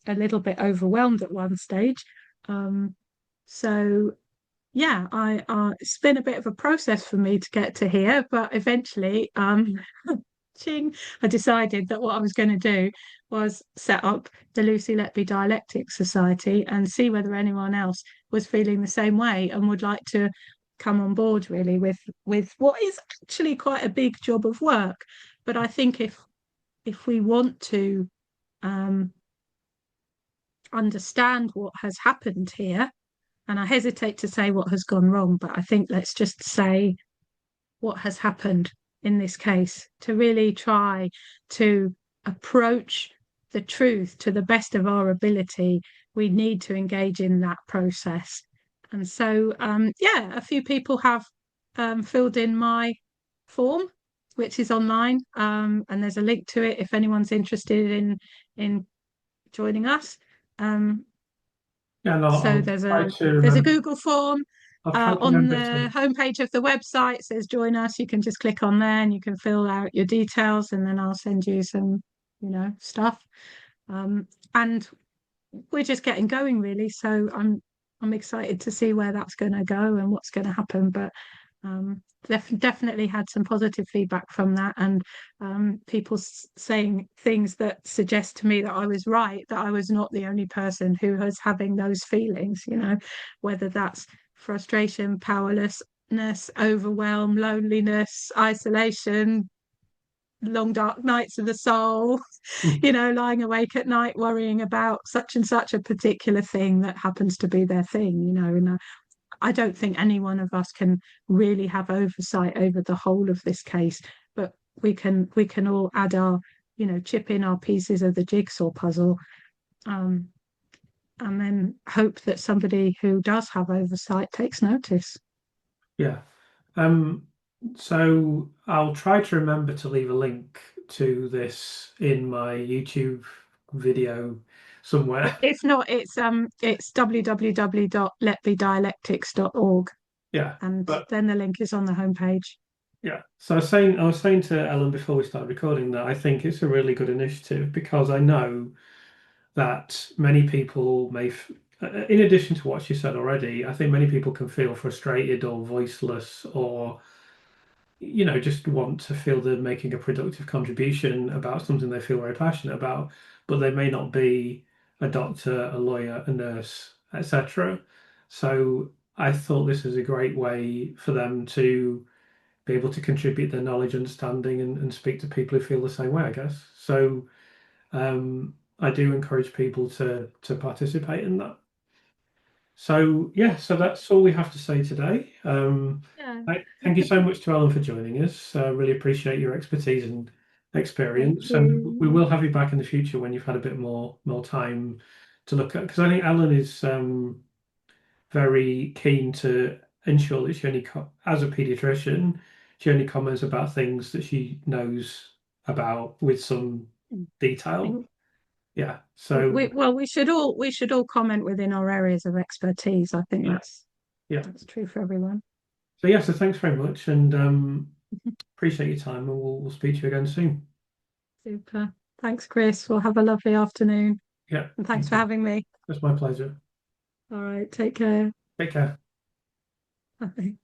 a little bit overwhelmed at one stage. Um, so yeah, it's been a bit of a process for me to get to here, but eventually, I decided that what I was going to do was set up the Lucy Letby Dialectic Society and see whether anyone else was feeling the same way and would like to come on board really with what is actually quite a big job of work. But I think if we want to um, understand what has happened here, and I hesitate to say what has gone wrong, but I think let's just say what has happened in this case, to really try to approach the truth to the best of our ability, we need to engage in that process. And so, yeah, a few people have filled in my form, which is online, and there's a link to it if anyone's interested in joining us. Um, Yeah, and so I'll try to there's a remember. Google form I'll try to on remember the to. homepage of the website. It says join us. You can just click on there and you can fill out your details, and then I'll send you some, stuff. And we're just getting going really. So I'm excited to see where that's going to go and what's going to happen. But definitely had some positive feedback from that, and people saying things that suggest to me that I was right, that I was not the only person who was having those feelings, whether that's frustration, powerlessness, overwhelm, loneliness, isolation, long dark nights of the soul, lying awake at night worrying about such and such a particular thing that happens to be their thing, and I don't think any one of us can really have oversight over the whole of this case, but we can all add our, chip in our pieces of the jigsaw puzzle, um, and then hope that somebody who does have oversight takes notice. Yeah. Um, so I'll try to remember to leave a link to this in my YouTube video somewhere. If not, it's www.letbedialectics.org, Yeah. and But then the link is on the homepage. yeah. So I was saying to Ellen before we started recording that I think it's a really good initiative because I know that many people in addition to what she said already, I think many people can feel frustrated or voiceless or just want to feel they're making a productive contribution about something they feel very passionate about, but they may not be a doctor, a lawyer, a nurse, etc. So I thought this was a great way for them to be able to contribute their knowledge, understanding, and speak to people who feel the same way, I guess. So I do encourage people to participate in that. So yeah, so that's all we have to say today. Yeah. Thank you so much to Alan for joining us. Really appreciate your expertise and Thank experience, and we you. will have you back in the future when you've had a bit more time to look at. Because I think Alan is very keen to ensure that she only, as a paediatrician, she only comments about things that she knows about with some I detail. think Yeah. So we should all comment within our areas of expertise. I think yeah, that's yeah. that's true for everyone. So yeah, so thanks very much, and appreciate your time, and we'll speak to you again soon. Super. Thanks, Chris. Well, have a lovely afternoon. Yeah, And thanks thank for you. having me. That's my pleasure. All right. Take care. Take care. Bye.